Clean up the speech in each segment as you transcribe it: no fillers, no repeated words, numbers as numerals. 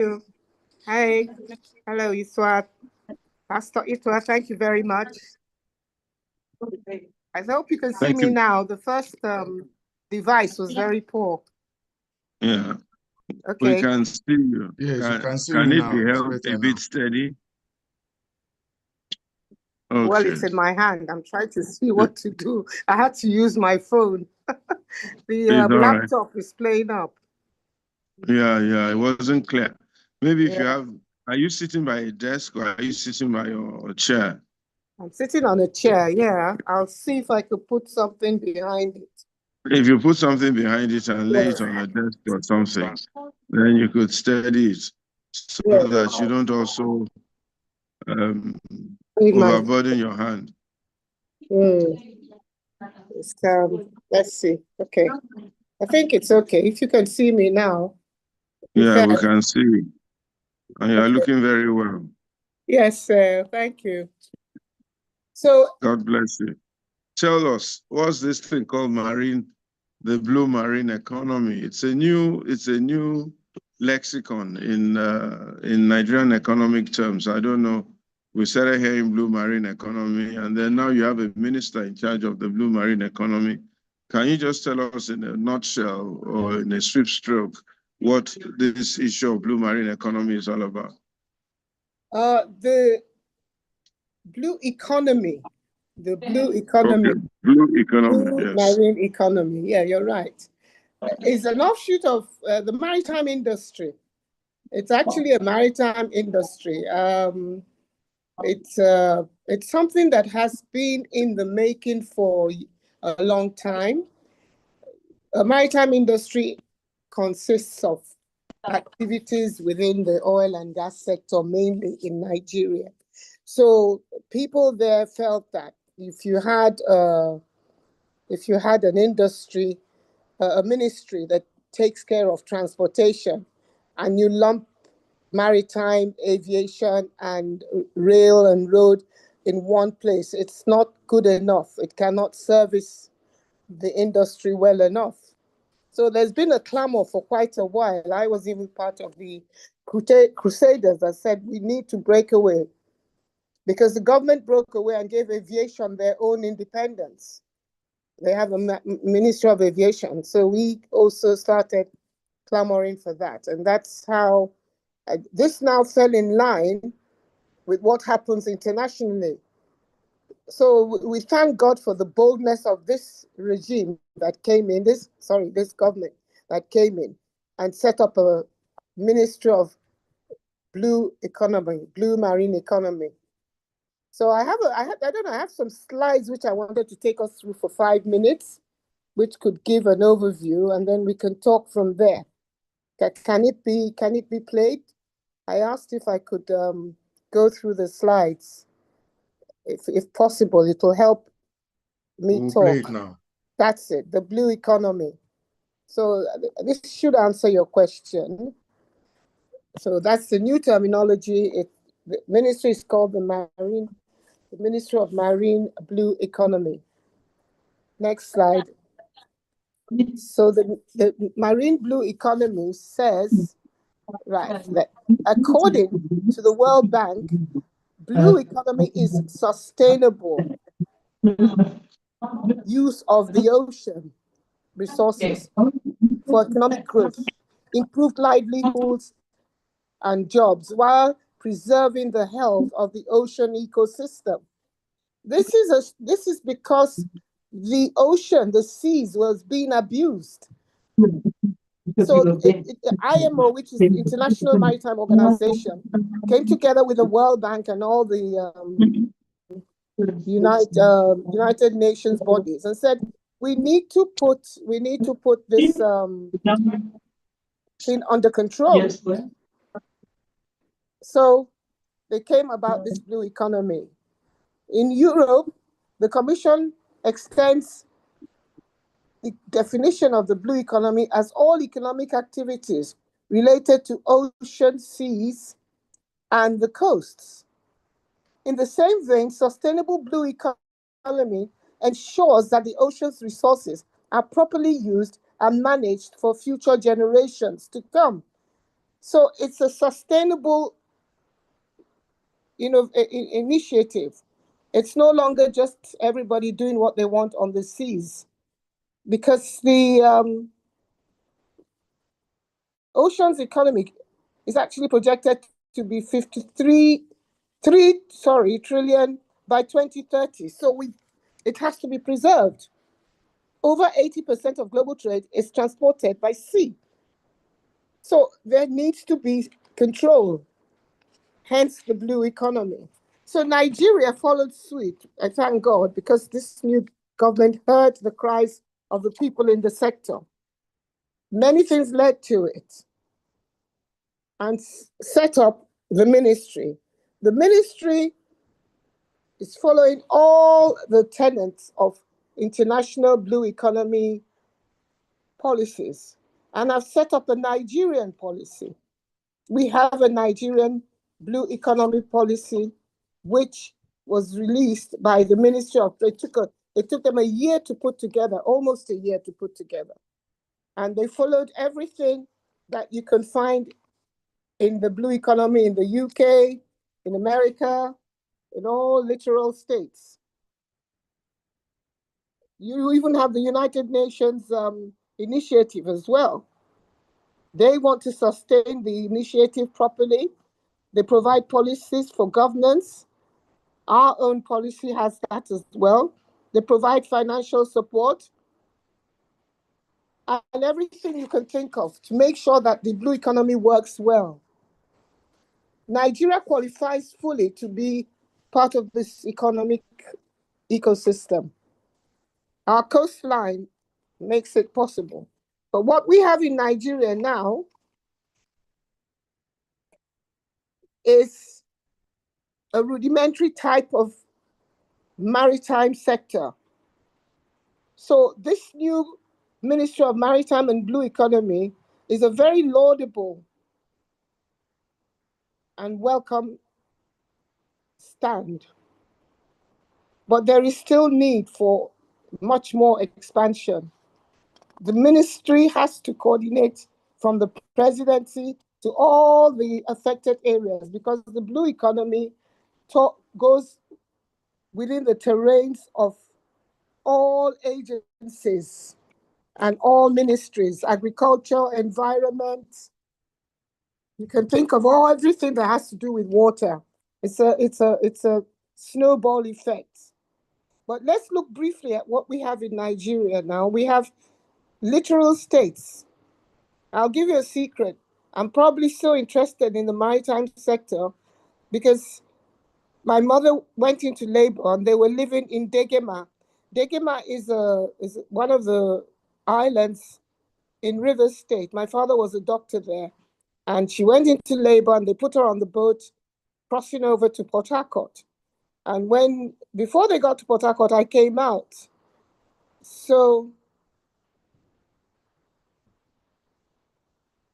you. Hi. Hello, Iswa. Pastor Itwa, thank you very much. I hope you can see Thank me you. now. The first device was very poor. Yeah, we Okay. can see you. Yes, you can see Can you it now. be It's held better a now. bit steady? Well, Okay. it's in my hand. I'm trying to see what to do. I had to use my phone. The It's all right. laptop is playing up. Yeah, it wasn't clear. Maybe if you Yeah. have, are you sitting by a desk or are you sitting by your chair? I'm sitting on a chair. Yeah. I'll see if I could put something behind it. If you put something behind it and lay it Yes. on a desk or something, then you could steady it so Yes. that you don't also um, With my overburden your hand. let's see. Okay. I think it's okay. If you can see me now. Yeah, Okay. we can see you. And you are Okay. looking very well. Yes, thank you. So, God bless you. Tell us, what's this thing called the blue marine economy? It's a new lexicon in Nigerian economic terms. I don't know. We started hearing blue marine economy, and then now you have a minister in charge of the blue marine economy. Can you just tell us in a nutshell or in a swift stroke what this issue of blue marine economy is all about? the blue economy, the blue economy, Okay, blue economy, blue yes. marine economy. Yeah, you're right. Is an offshoot of the maritime industry. It's actually a maritime industry. It's something that has been in the making for a long time. A maritime industry consists of activities within the oil and gas sector, mainly in Nigeria. So people there felt that if you had an industry, a ministry that takes care of transportation, and you lump maritime, aviation, and rail and road in one place, it's not good enough. It cannot service the industry well enough. So there's been a clamor for quite a while. I was even part of the crusaders that said we need to break away, because the government broke away and gave aviation their own independence. They have a Ministry of Aviation. So we also started clamoring for that. And that's how this now fell in line with what happens internationally. So we thank God for the boldness of this regime that came in, this government that came in and set up a Ministry of Blue Economy, Blue Marine Economy. So I have some slides which I wanted to take us through for 5 minutes, which could give an overview, and then we can talk from there. Can it be played? I asked if I could go through the slides. If possible, it will help me We'll talk. play it now. That's it, the blue economy. So this should answer your question. So that's the new terminology. The ministry is called the Ministry of Marine Blue Economy. Next slide. So the marine blue economy says, right, that according to the World Bank, blue economy is sustainable use of the ocean resources for economic growth, improved livelihoods and jobs, while preserving the health of the ocean ecosystem. This is because the ocean, the seas, was being abused. So IMO, which is International Maritime Organization, came together with the World Bank and all the United Nations bodies and said we need to put this thing under control. So they came about this blue economy. In Europe, the Commission extends the definition of the blue economy as all economic activities related to ocean, seas, and the coasts. In the same vein, sustainable blue economy ensures that the ocean's resources are properly used and managed for future generations to come. So it's a sustainable, initiative. It's no longer just everybody doing what they want on the seas, because the ocean's economy is actually projected to be 53 trillion by 2030. So it has to be preserved. Over 80% of global trade is transported by sea. So there needs to be control, hence the blue economy. So Nigeria followed suit, I thank God, because this new government heard the cries of the people in the sector. Many things led to it, and set up the ministry. The ministry is following all the tenets of international blue economy policies, and have set up a Nigerian policy. We have a Nigerian blue economy policy, which was released by the Ministry of, it took them a year to put together, almost a year to put together. And they followed everything that you can find in the blue economy in the UK, in America, in all littoral states. You even have the United Nations initiative as well. They want to sustain the initiative properly. They provide policies for governance. Our own policy has that as well. They provide financial support and everything you can think of to make sure that the blue economy works well. Nigeria qualifies fully to be part of this economic ecosystem. Our coastline makes it possible. But what we have in Nigeria now is a rudimentary type of maritime sector. So this new Ministry of Maritime and Blue Economy is a very laudable and welcome stand. But there is still need for much more expansion. The ministry has to coordinate from the presidency to all the affected areas, because the blue economy goes within the terrains of all agencies and all ministries, agriculture, environment. You can think of everything that has to do with water. It's a snowball effect. But let's look briefly at what we have in Nigeria now. We have littoral states. I'll give you a secret. I'm probably so interested in the maritime sector because my mother went into labor and they were living in Degema. Degema is one of the islands in Rivers State. My father was a doctor there, and she went into labor and they put her on the boat crossing over to Port Harcourt. And before they got to Port Harcourt, I came out. So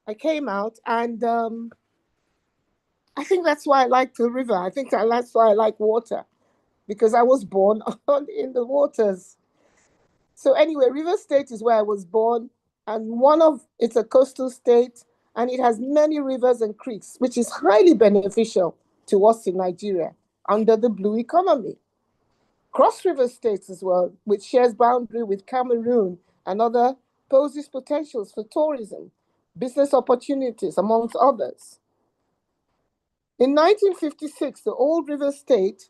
I came out, and I think that's why I like the river. I think that's why I like water, because I was born in the waters. So anyway, River State is where I was born, and it's a coastal state, and it has many rivers and creeks, which is highly beneficial to us in Nigeria under the blue economy. Cross River States as well, which shares boundary with Cameroon and other, poses potentials for tourism, business opportunities, amongst others. In 1956, the old River State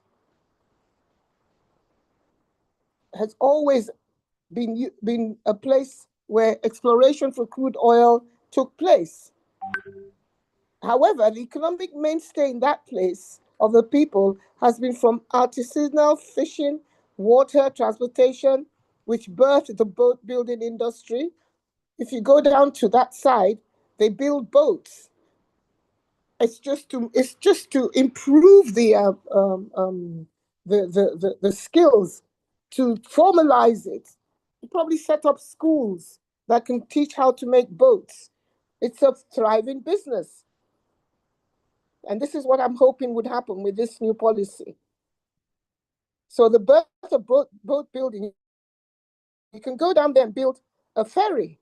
has always been a place where exploration for crude oil took place. However, the economic mainstay in that place of the people has been from artisanal fishing, water, transportation, which birthed the boat building industry. If you go down to that side, they build boats. It's just to improve the skills, to formalize it, to probably set up schools that can teach how to make boats. It's a thriving business. And this is what I'm hoping would happen with this new policy. So the birth of boat building, you can go down there and build a ferry.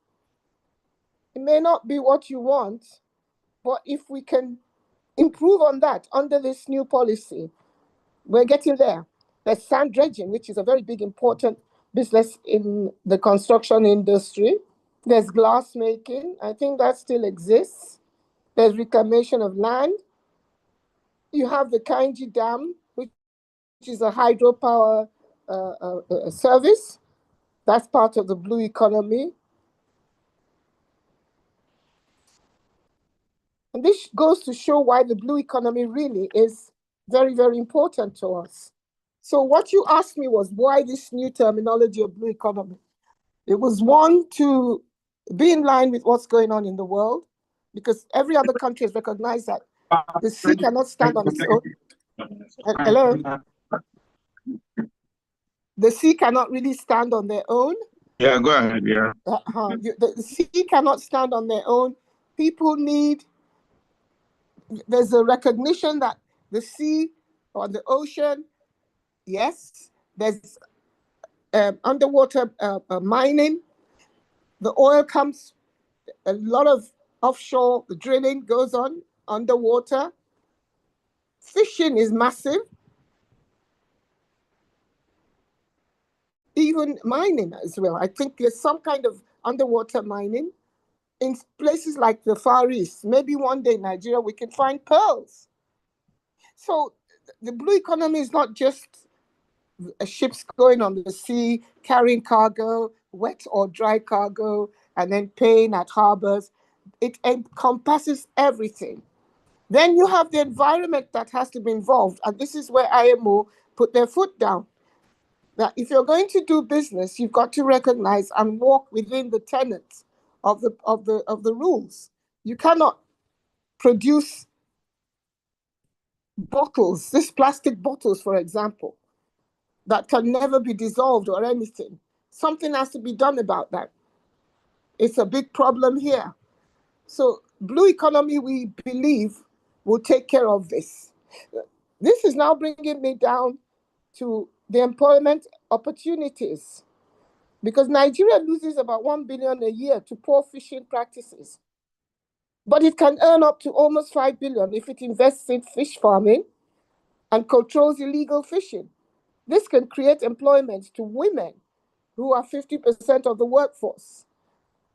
It may not be what you want, But if we can improve on that under this new policy, we're getting there. There's sand dredging, which is a very big, important business in the construction industry. There's glass making. I think that still exists. There's reclamation of land. You have the Kainji Dam, which is a hydropower service. That's part of the blue economy. And this goes to show why the blue economy really is very, very important to us. So what you asked me was why this new terminology of blue economy? It was one, to be in line with what's going on in the world, because every other country has recognized that the sea cannot stand on its own. Hello? The sea cannot really stand on their own. Yeah, go ahead, yeah. The sea cannot stand on their own. People need, there's a recognition that the sea or the ocean, yes, there's underwater mining. The oil comes, a lot of offshore drilling goes on underwater. Fishing is massive. Even mining as well. I think there's some kind of underwater mining in places like the Far East. Maybe one day in Nigeria we can find pearls. So the blue economy is not just ships going on the sea, carrying cargo, wet or dry cargo, and then paying at harbors. It encompasses everything. Then you have the environment that has to be involved. And this is where IMO put their foot down. That if you're going to do business, you've got to recognize and walk within the tenets of the rules. You cannot produce bottles, these plastic bottles, for example, that can never be dissolved or anything. Something has to be done about that. It's a big problem here. So blue economy, we believe, will take care of this. This is now bringing me down to the employment opportunities, because Nigeria loses about 1 billion a year to poor fishing practices. But it can earn up to almost 5 billion if it invests in fish farming and controls illegal fishing. This can create employment to women who are 50% of the workforce.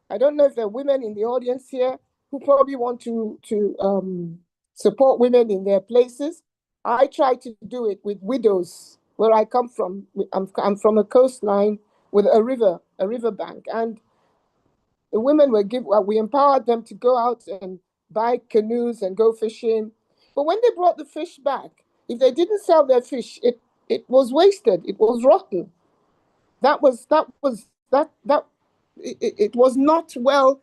I don't know if there are women in the audience here who probably want to support women in their places. I try to do it with widows where I come from. I'm from a coastline with a river bank, and the women we empowered them to go out and buy canoes and go fishing. But when they brought the fish back, if they didn't sell their fish, it was wasted. It was rotten. It was not well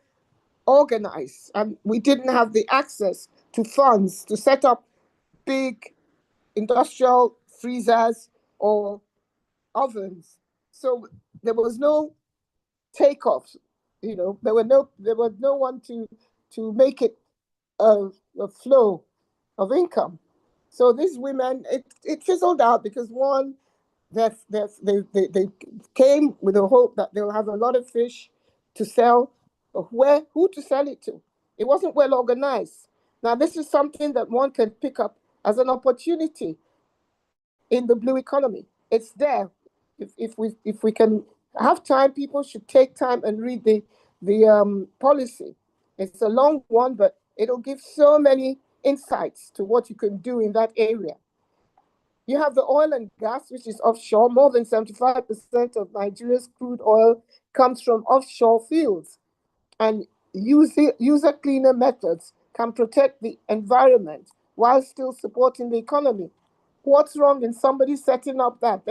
organized, and we didn't have the access to funds to set up big industrial freezers or ovens. So there was no takeoff. There was no one to make it a flow of income. So these women, it fizzled out because one, they came with the hope that they'll have a lot of fish to sell, but who to sell it to? It wasn't well organized. Now, this is something that one can pick up as an opportunity in the blue economy. It's there. If we can have time, people should take time and read the policy. It's a long one, but it'll give so many insights to what you can do in that area. You have the oil and gas, which is offshore. More than 75% of Nigeria's crude oil comes from offshore fields. And user cleaner methods can protect the environment while still supporting the economy. What's wrong in somebody setting up that?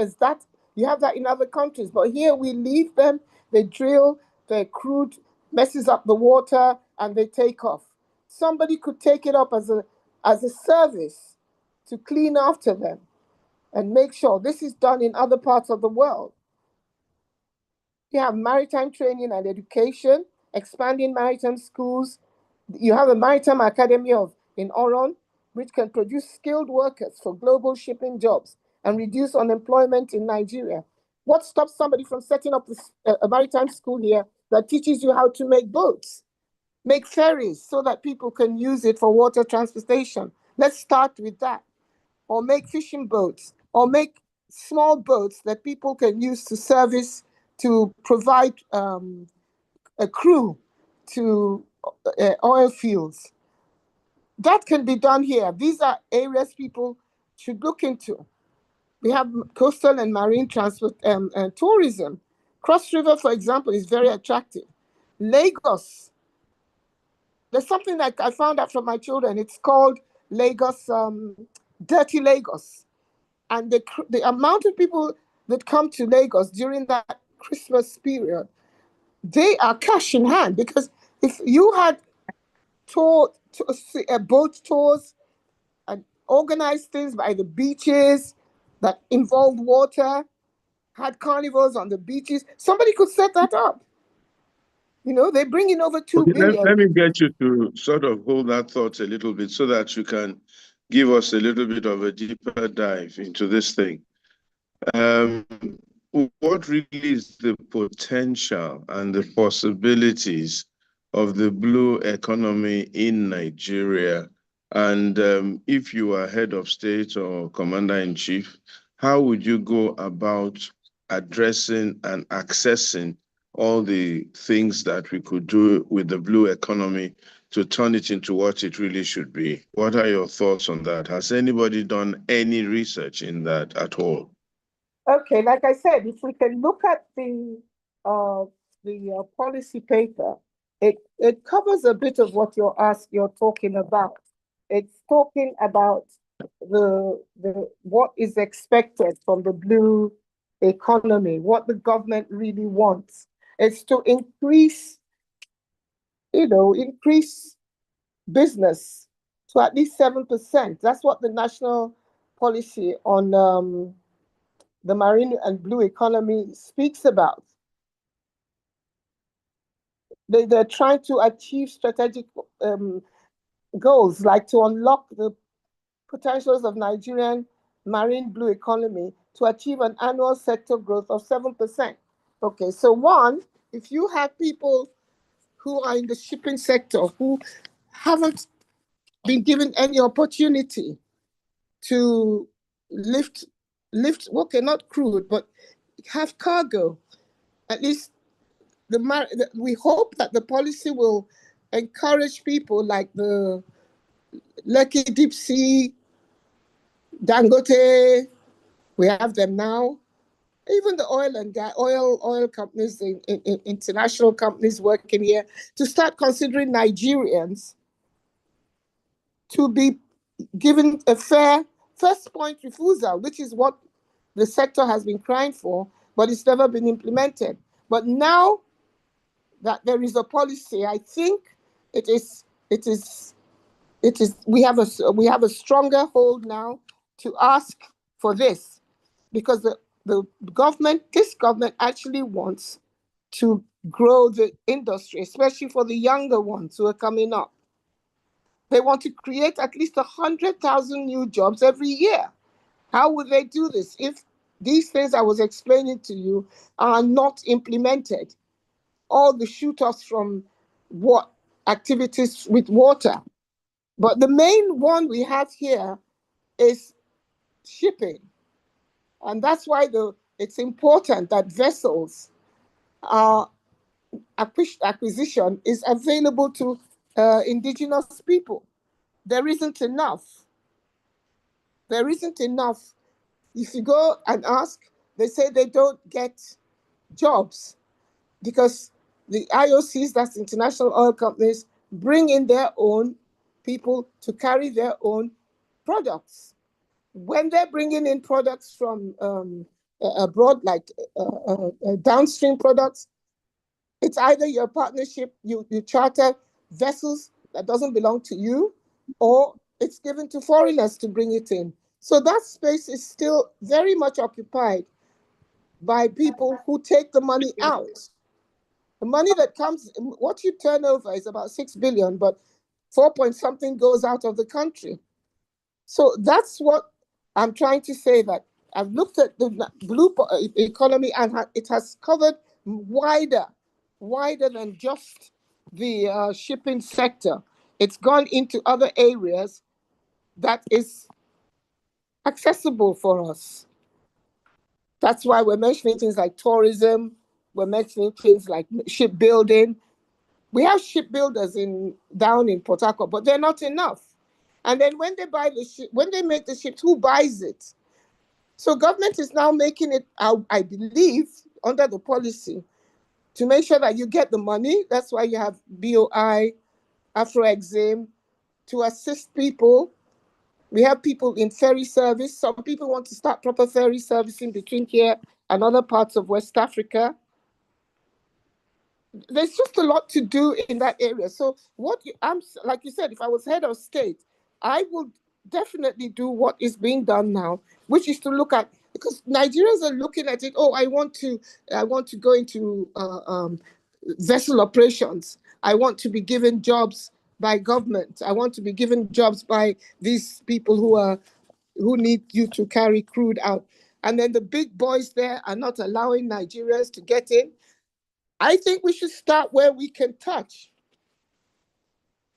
You have that in other countries, but here we leave them, they drill, their crude messes up the water, and they take off. Somebody could take it up as a service to clean after them and make sure this is done in other parts of the world. You have maritime training and education, expanding maritime schools. You have a maritime academy in Oron, which can produce skilled workers for global shipping jobs and reduce unemployment in Nigeria. What stops somebody from setting up a maritime school here that teaches you how to make boats? Make ferries so that people can use it for water transportation. Let's start with that. Or make fishing boats, or make small boats that people can use to service, to provide a crew to oil fields. That can be done here. These are areas people should look into. We have coastal and marine transport and tourism. Cross River, for example, is very attractive. Lagos, there's something that I found out from my children. It's called Lagos, Dirty Lagos. And the amount of people that come to Lagos during that Christmas period, they are cash in hand, because if you had boat tours and organized things by the beaches that involved water, had carnivals on the beaches, somebody could set that up. You know, they bring in over 2 Okay, billion. let me get you to sort of hold that thought a little bit so that you can give us a little bit of a deeper dive into this thing. What really is the potential and the possibilities of the blue economy in Nigeria? And if you are head of state or commander-in-chief, how would you go about addressing and accessing all the things that we could do with the blue economy to turn it into what it really should be? What are your thoughts on that? Has anybody done any research in that at all? Okay, like I said, if we can look at the policy paper, it covers a bit of what you're talking about. It's talking about the what is expected from the blue economy, what the government really wants. It's to increase business to at least 7%. That's what the national policy on the marine and blue economy speaks about. They're trying to achieve strategic goals, like to unlock the potentials of Nigerian marine blue economy to achieve an annual sector growth of 7%. Okay, so one, if you have people who are in the shipping sector who haven't been given any opportunity to lift, okay, not crude, but have cargo, at least we hope that the policy will encourage people like the Lucky Deep Sea, Dangote, we have them now, even the oil and gas, oil companies, international companies working here, to start considering Nigerians to be given a fair first point refusal, which is what the sector has been crying for, but it's never been implemented. But now that there is a policy, I think we have a stronger hold now to ask for this, because this government actually wants to grow the industry, especially for the younger ones who are coming up. They want to create at least 100,000 new jobs every year. How would they do this if these things I was explaining to you are not implemented? All the shoot-offs from what activities with water. But the main one we have here is shipping. And that's why it's important that vessels acquisition is available to indigenous people. There isn't enough. There isn't enough. If you go and ask, they say they don't get jobs because the IOCs, that's international oil companies, bring in their own people to carry their own products. When they're bringing in products from abroad, like downstream products, it's either your partnership, you charter vessels that doesn't belong to you, or it's given to foreigners to bring it in. So that space is still very much occupied by people who take the money out. The money that comes, what you turn over is about 6 billion, but 4 point something goes out of the country. So that's what I'm trying to say, that I've looked at the blue economy and it has covered wider than just the shipping sector. It's gone into other areas that is accessible for us. That's why we're mentioning things like tourism, we're mentioning things like shipbuilding. We have shipbuilders down in Port Harcourt, but they're not enough. And then when they buy the ship, when they make the ships, who buys it? So government is now making it, I believe, under the policy to make sure that you get the money. That's why you have BOI, Afro-Exim, to assist people. We have people in ferry service. Some people want to start proper ferry servicing between here and other parts of West Africa. There's just a lot to do in that area. So I'm like you said, if I was head of state, I would definitely do what is being done now, which is to look at, because Nigerians are looking at it. Oh, I want to go into vessel operations. I want to be given jobs by government. I want to be given jobs by these people who need you to carry crude out. And then the big boys there are not allowing Nigerians to get in. I think we should start where we can touch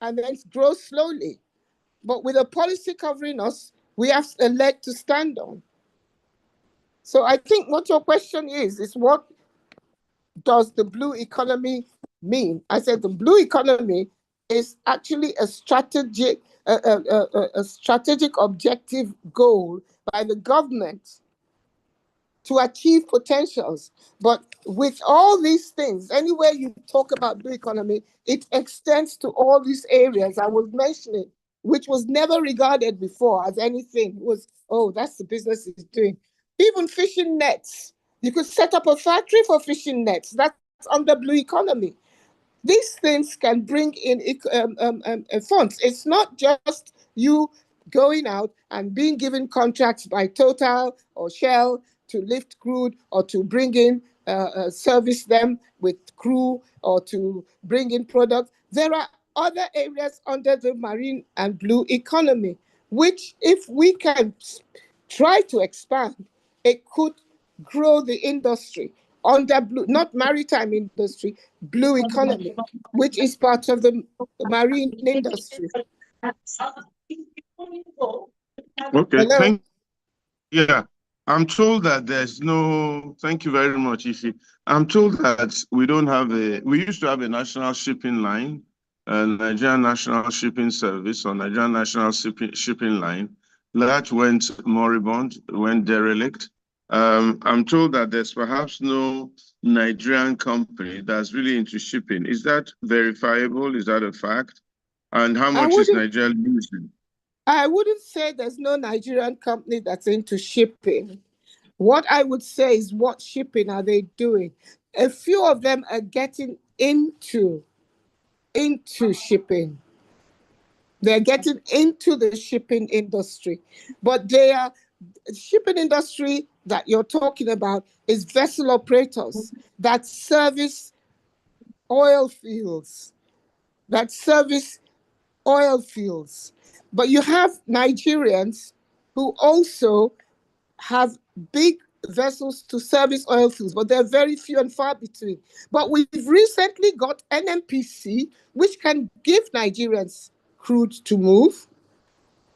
and then grow slowly. But with a policy covering us, we have a leg to stand on. So I think what your question is what does the blue economy mean? I said the blue economy is actually a strategic objective goal by the government to achieve potentials. But with all these things, anywhere you talk about blue economy, it extends to all these areas I was mentioning, which was never regarded before as anything. It was, oh, that's the business it's doing. Even fishing nets. You could set up a factory for fishing nets. That's under blue economy. These things can bring in funds. It's not just you going out and being given contracts by Total or Shell to lift crude or to bring in, service them with crew or to bring in products. There are other areas under the marine and blue economy, which if we can try to expand, it could grow the industry under blue, not maritime industry, blue economy, which is part of the marine industry. Okay, Hello? Yeah, I'm told that there's no, thank you very much, Ify. I'm told that we used to have a national shipping line, Nigerian National Shipping Service or Nigerian National Shipping Line. That went moribund, went derelict. I'm told that there's perhaps no Nigerian company that's really into shipping. Is that verifiable? Is that a fact? And how much is Nigeria losing? I wouldn't say there's no Nigerian company that's into shipping. What I would say is, what shipping are they doing? A few of them are getting into shipping. They're getting into the shipping industry. But the shipping industry that you're talking about is vessel operators that service oil fields, that service oil fields. But you have Nigerians who also have big vessels to service oil fields, but they're very few and far between. But we've recently got NNPC, which can give Nigerians crude to move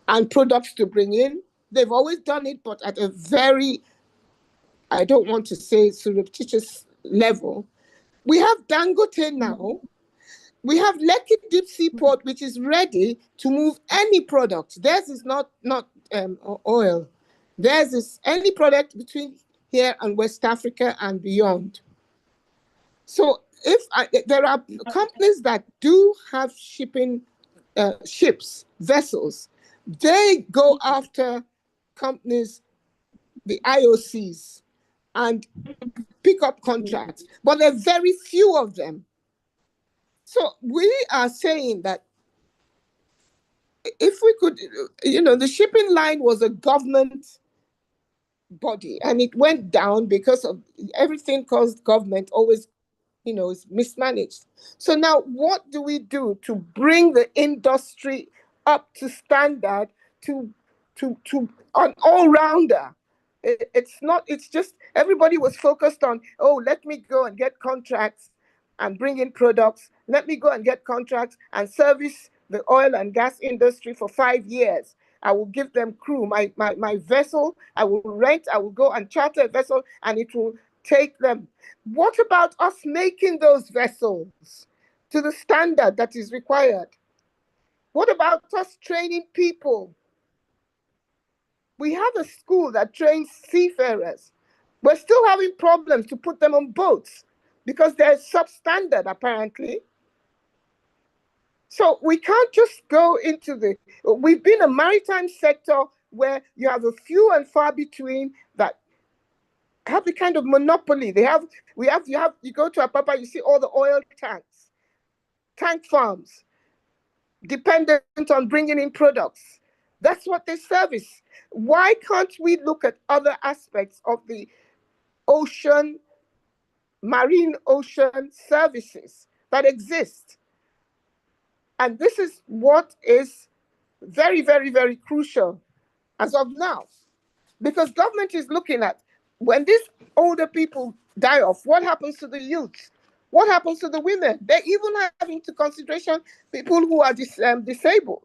and products to bring in. They've always done it, but at a very, I don't want to say surreptitious level. We have Dangote now. We have Lekki Deep Sea Port, which is ready to move any product. Theirs is not oil. Theirs is any product between here and West Africa and beyond. So there are companies that do have shipping ships, vessels, they go after companies, the IOCs, and pick up contracts, but there are very few of them. So we are saying that if we could, the shipping line was a government body and it went down because of everything caused government always, is mismanaged. So now what do we do to bring the industry up to standard, to an all-rounder? It's just everybody was focused on, oh, let me go and get contracts and bring in products. Let me go and get contracts and service the oil and gas industry for 5 years. I will give them crew, my vessel, I will rent, I will go and charter a vessel, and it will take them. What about us making those vessels to the standard that is required? What about us training people? We have a school that trains seafarers. We're still having problems to put them on boats because they're substandard, apparently. So we can't just go into we've been a maritime sector where you have a few and far between that have the kind of monopoly. You go to Apapa, you see all the oil tanks, tank farms, dependent on bringing in products. That's what they service. Why can't we look at other aspects of the ocean, marine ocean services that exist? And this is what is very, very, very crucial as of now. Because government is looking at, when these older people die off, what happens to the youth? What happens to the women? They even have into consideration people who are disabled.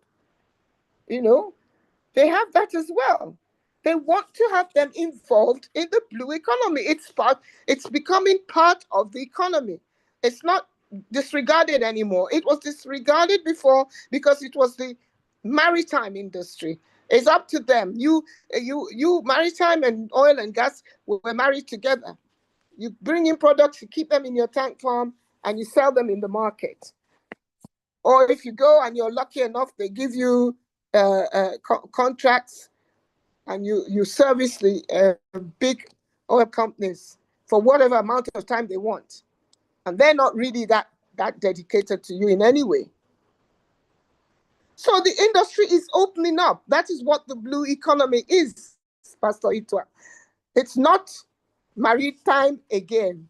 You know, they have that as well. They want to have them involved in the blue economy. It's becoming part of the economy. It's not disregarded anymore. It was disregarded before because it was the maritime industry. It's up to them. You maritime and oil and gas were married together. You bring in products, you keep them in your tank farm, and you sell them in the market. Or if you go and you're lucky enough, they give you contracts, and you service the big oil companies for whatever amount of time they want. And they're not really that dedicated to you in any way. So the industry is opening up. That is what the blue economy is, Pastor Itwa. It's not maritime again.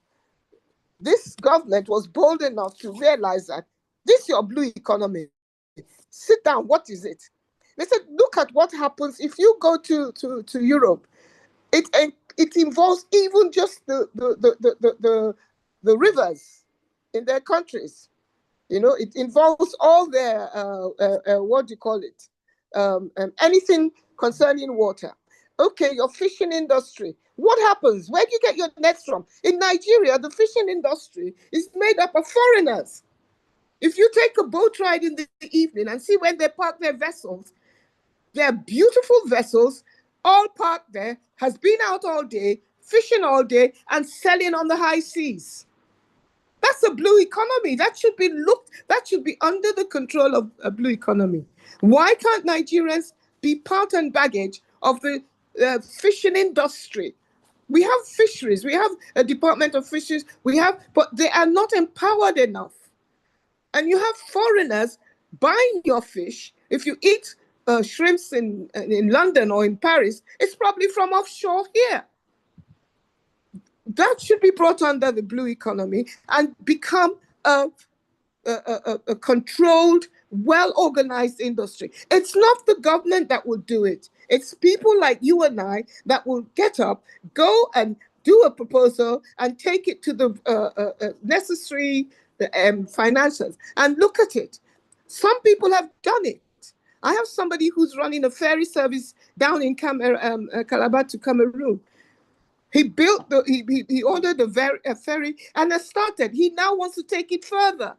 This government was bold enough to realize that this is your blue economy. Sit down, what is it? They said, look at what happens if you go to Europe. It involves even just the rivers in their countries. You know, it involves all their what do you call it? Anything concerning water. Okay, your fishing industry. What happens? Where do you get your nets from? In Nigeria, the fishing industry is made up of foreigners. If you take a boat ride in the evening and see when they park their vessels, they're beautiful vessels, all parked there, has been out all day, fishing all day, and selling on the high seas. That's a blue economy. That should be under the control of a blue economy. Why can't Nigerians be part and baggage of the fishing industry? We have fisheries, we have a Department of Fisheries, but they are not empowered enough. And you have foreigners buying your fish. If you eat shrimps in London or in Paris, it's probably from offshore here. That should be brought under the blue economy and become a controlled, well-organized industry. It's not the government that will do it. It's people like you and I that will get up, go and do a proposal and take it to the necessary financiers and look at it. Some people have done it. I have somebody who's running a ferry service down in Calabar to Cameroon. He built he ordered a ferry and it started. He now wants to take it further.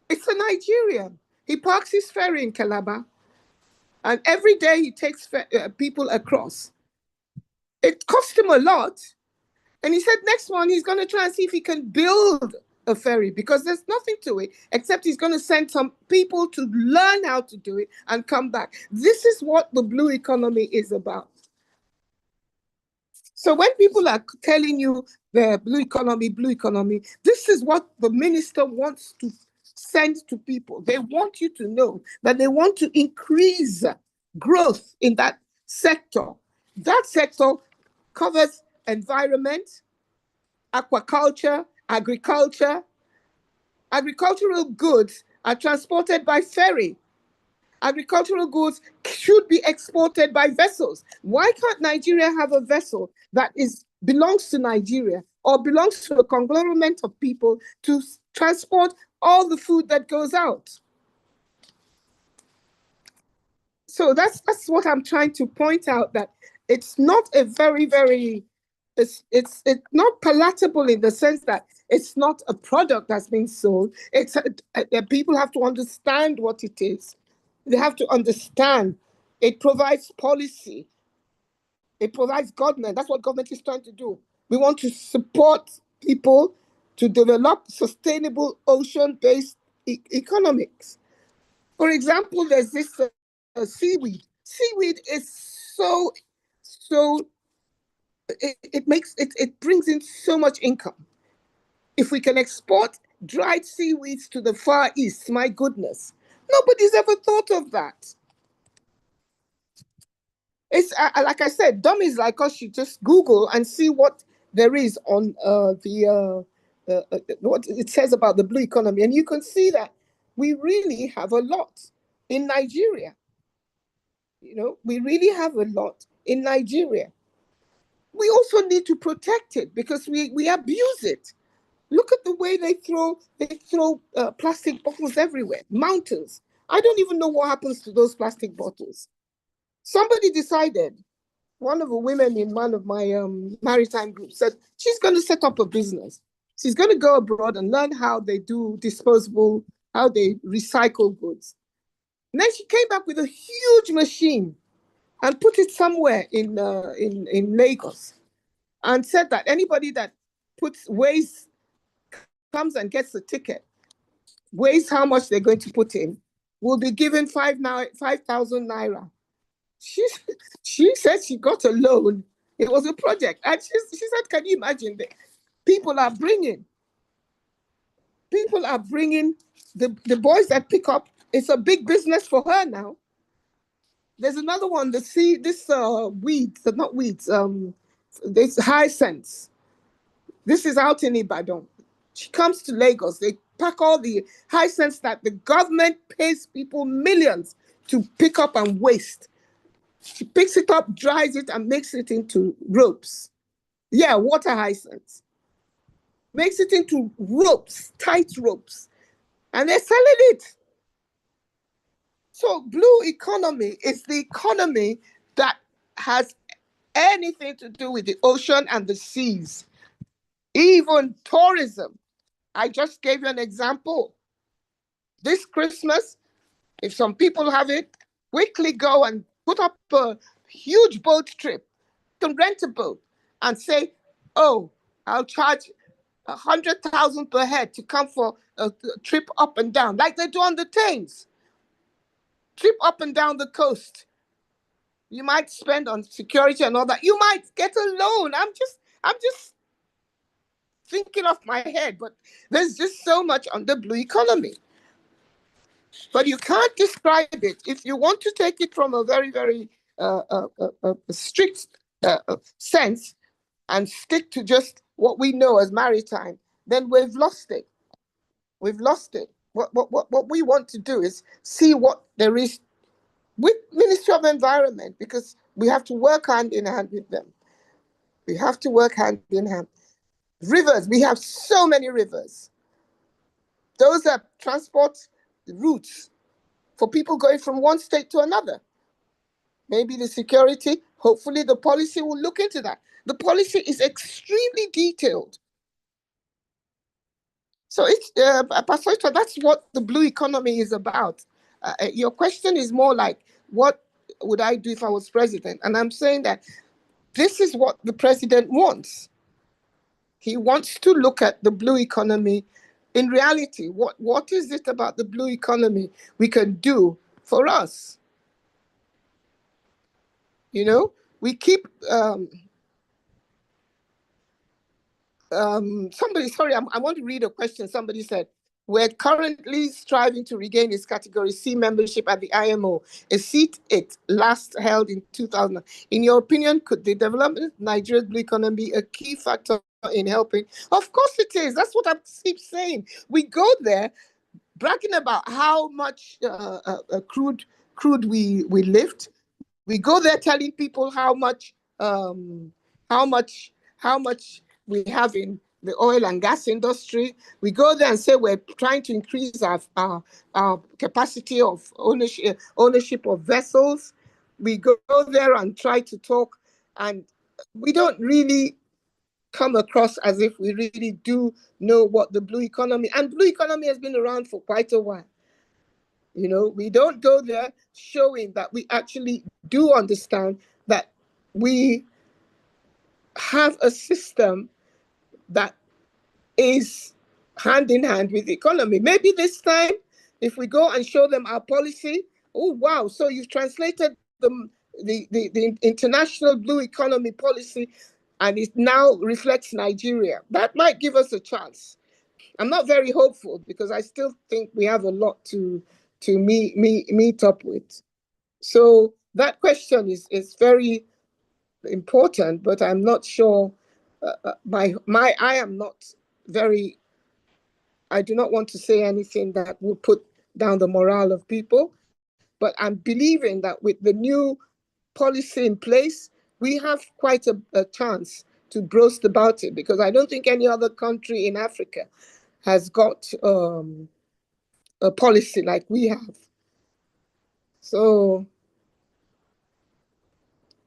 It's a Nigerian. He parks his ferry in Calabar, and every day he takes people across. It cost him a lot, and he said next one he's going to try and see if he can build a ferry, because there's nothing to it except he's going to send some people to learn how to do it and come back. This is what the blue economy is about. So when people are telling you the blue economy, this is what the minister wants to send to people. They want you to know that they want to increase growth in that sector. That sector covers environment, aquaculture, agriculture. Agricultural goods are transported by ferry. Agricultural goods should be exported by vessels. Why can't Nigeria have a vessel that belongs to Nigeria or belongs to a conglomerate of people to transport all the food that goes out. So that's what I'm trying to point out, that it's not a very it's not palatable in the sense that it's not a product that's being sold. It's people have to understand what it is. They have to understand it provides policy. It provides government. That's what government is trying to do. We want to support people to develop sustainable ocean-based economics. For example, there's this seaweed. Seaweed is so it brings in so much income. If we can export dried seaweeds to the Far East, my goodness, nobody's ever thought of that. It's like I said, dummies like us should just Google and see what there is on what it says about the blue economy, and you can see that we really have a lot in Nigeria. You know, we really have a lot in Nigeria. We also need to protect it because we abuse it. Look at the way they throw plastic bottles everywhere, mountains. I don't even know what happens to those plastic bottles. Somebody decided, one of the women in one of my maritime groups said she's going to set up a business. She's going to go abroad and learn how they do disposable, how they recycle goods. And then she came back with a huge machine and put it somewhere in Lagos, and said that anybody that comes and gets the ticket, weighs how much they're going to put in, will be given 5,000 naira. She said she got a loan. It was a project. And she said, can you imagine that people are bringing the boys that pick up, it's a big business for her now. There's another one, this weeds, not weeds, this hyacinths. This is out in Ibadan. She comes to Lagos. They pack all the hyacinths that the government pays people millions to pick up and waste. She picks it up, dries it, and makes it into ropes. Yeah, water hyacinths. Makes it into ropes, tight ropes. And they're selling it. So blue economy is the economy that has anything to do with the ocean and the seas. Even tourism. I just gave you an example. This Christmas, if some people have it, quickly go and put up a huge boat trip. You can rent a boat and say, oh, I'll charge 100,000 per head to come for a trip up and down, like they do on the Thames. Trip up and down the coast. You might spend on security and all that. You might get a loan. I'm just thinking off my head, but there's just so much on the blue economy. But you can't describe it. If you want to take it from a very strict sense and stick to just what we know as maritime, then we've lost it. We've lost it. What we want to do is see what there is with Ministry of Environment, because we have to work hand in hand with them. We have to work hand in hand. Rivers, we have so many rivers. Those are transport routes for people going from one state to another. Maybe the security, hopefully the policy will look into that. The policy is extremely detailed. So it's, Pastor, that's what the blue economy is about. Your question is more like, what would I do if I was president? And I'm saying that this is what the president wants. He wants to look at the blue economy. In reality, what is it about the blue economy we can do for us? You know, we keep somebody, sorry, I want to read a question. Somebody said, we're currently striving to regain its Category C membership at the IMO, a seat it last held in 2000. In your opinion, could the development of Nigeria's blue economy be a key factor in helping? Of course it is. That's what I keep saying. We go there bragging about how much crude we lift. We go there telling people how much we have in the oil and gas industry. We go there and say we're trying to increase our capacity of ownership of vessels. We go there and try to talk, and we don't really come across as if we really do know what the blue economy, and blue economy has been around for quite a while. You know, we don't go there showing that we actually do understand that we have a system that is hand in hand with the economy. Maybe this time, if we go and show them our policy, oh wow, so you've translated the international blue economy policy and it now reflects Nigeria. That might give us a chance. I'm not very hopeful because I still think we have a lot to meet up with. So that question is very important, but I'm not sure. I am not very. I do not want to say anything that will put down the morale of people, but I'm believing that with the new policy in place, we have quite a chance to boast about it, because I don't think any other country in Africa has got a policy like we have. So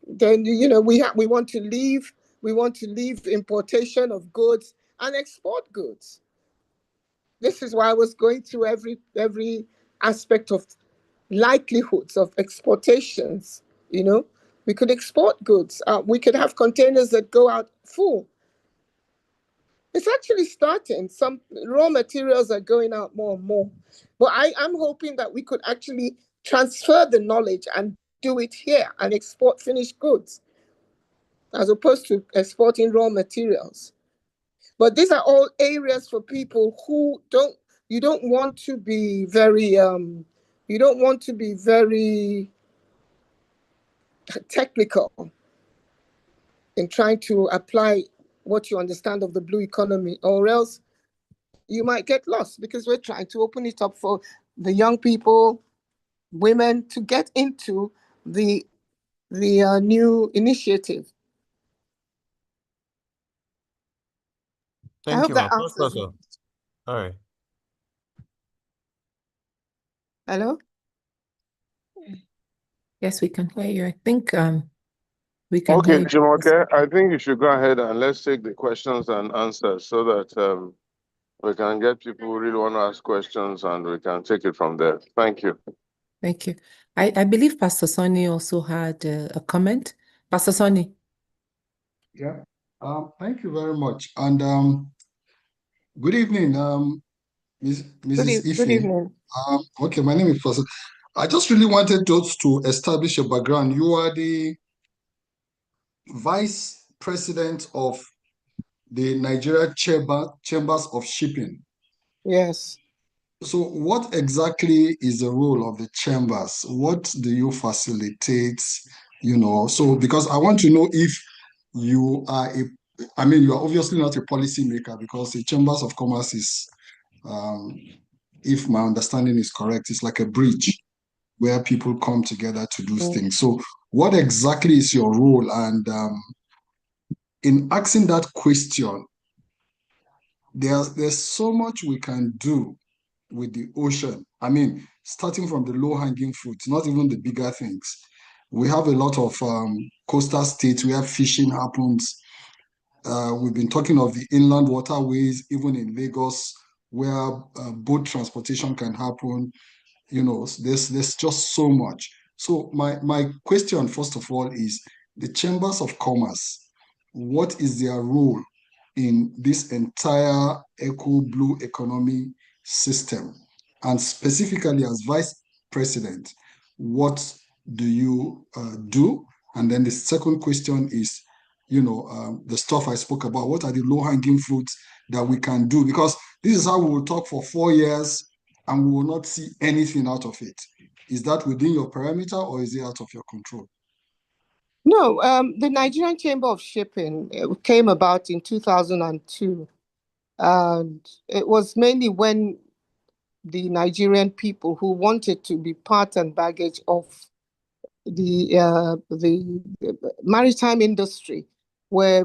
then, you know, we want to leave importation of goods and export goods. This is why I was going through every aspect of likelihoods of exportations. You know, we could export goods. We could have containers that go out full. It's actually starting. Some raw materials are going out more and more. But I'm hoping that we could actually transfer the knowledge and do it here and export finished goods as opposed to exporting raw materials. But these are all areas for people who you don't want to be very technical in trying to apply what you understand of the blue economy, or else you might get lost, because we're trying to open it up for the young people, women, to get into the new initiative. I Thank hope you, that ma'am. answers it. All right. Hello? Yes, we can hear you. I think we can Okay, hear you. Jumoke, I think you should go ahead and let's take the questions and answers so that we can get people who really want to ask questions and we can take it from there. Thank you. Thank you. I believe Pastor Sonny also had a comment. Pastor Sonny. Yeah. Thank you very much. And good evening, Mrs. Good Ify. evening. Okay, my name is Pastor. I just really wanted to establish a background. You are the Vice President of the Nigeria Chambers of Shipping. Yes. So what exactly is the role of the chambers? What do you facilitate? You know, so because I want to know if you are you are obviously not a policymaker, because the Chambers of Commerce is, if my understanding is correct, it's like a bridge where people come together to do things. So what exactly is your role? And in asking that question, there's so much we can do with the ocean. I mean, starting from the low-hanging fruits, not even the bigger things. We have a lot of coastal states where fishing happens. We've been talking of the inland waterways, even in Lagos, where boat transportation can happen. You know, there's just so much. So my question, first of all, is the Chambers of Commerce, what is their role in this entire eco-blue economy system? And specifically as Vice President, what do you do? And then the second question is, you know, the stuff I spoke about, what are the low-hanging fruits that we can do? Because this is how we will talk for 4 years and we will not see anything out of it. Is that within your parameter or is it out of your control? No, the Nigerian Chamber of Shipping came about in 2002. And it was mainly when the Nigerian people who wanted to be part and baggage of the maritime industry were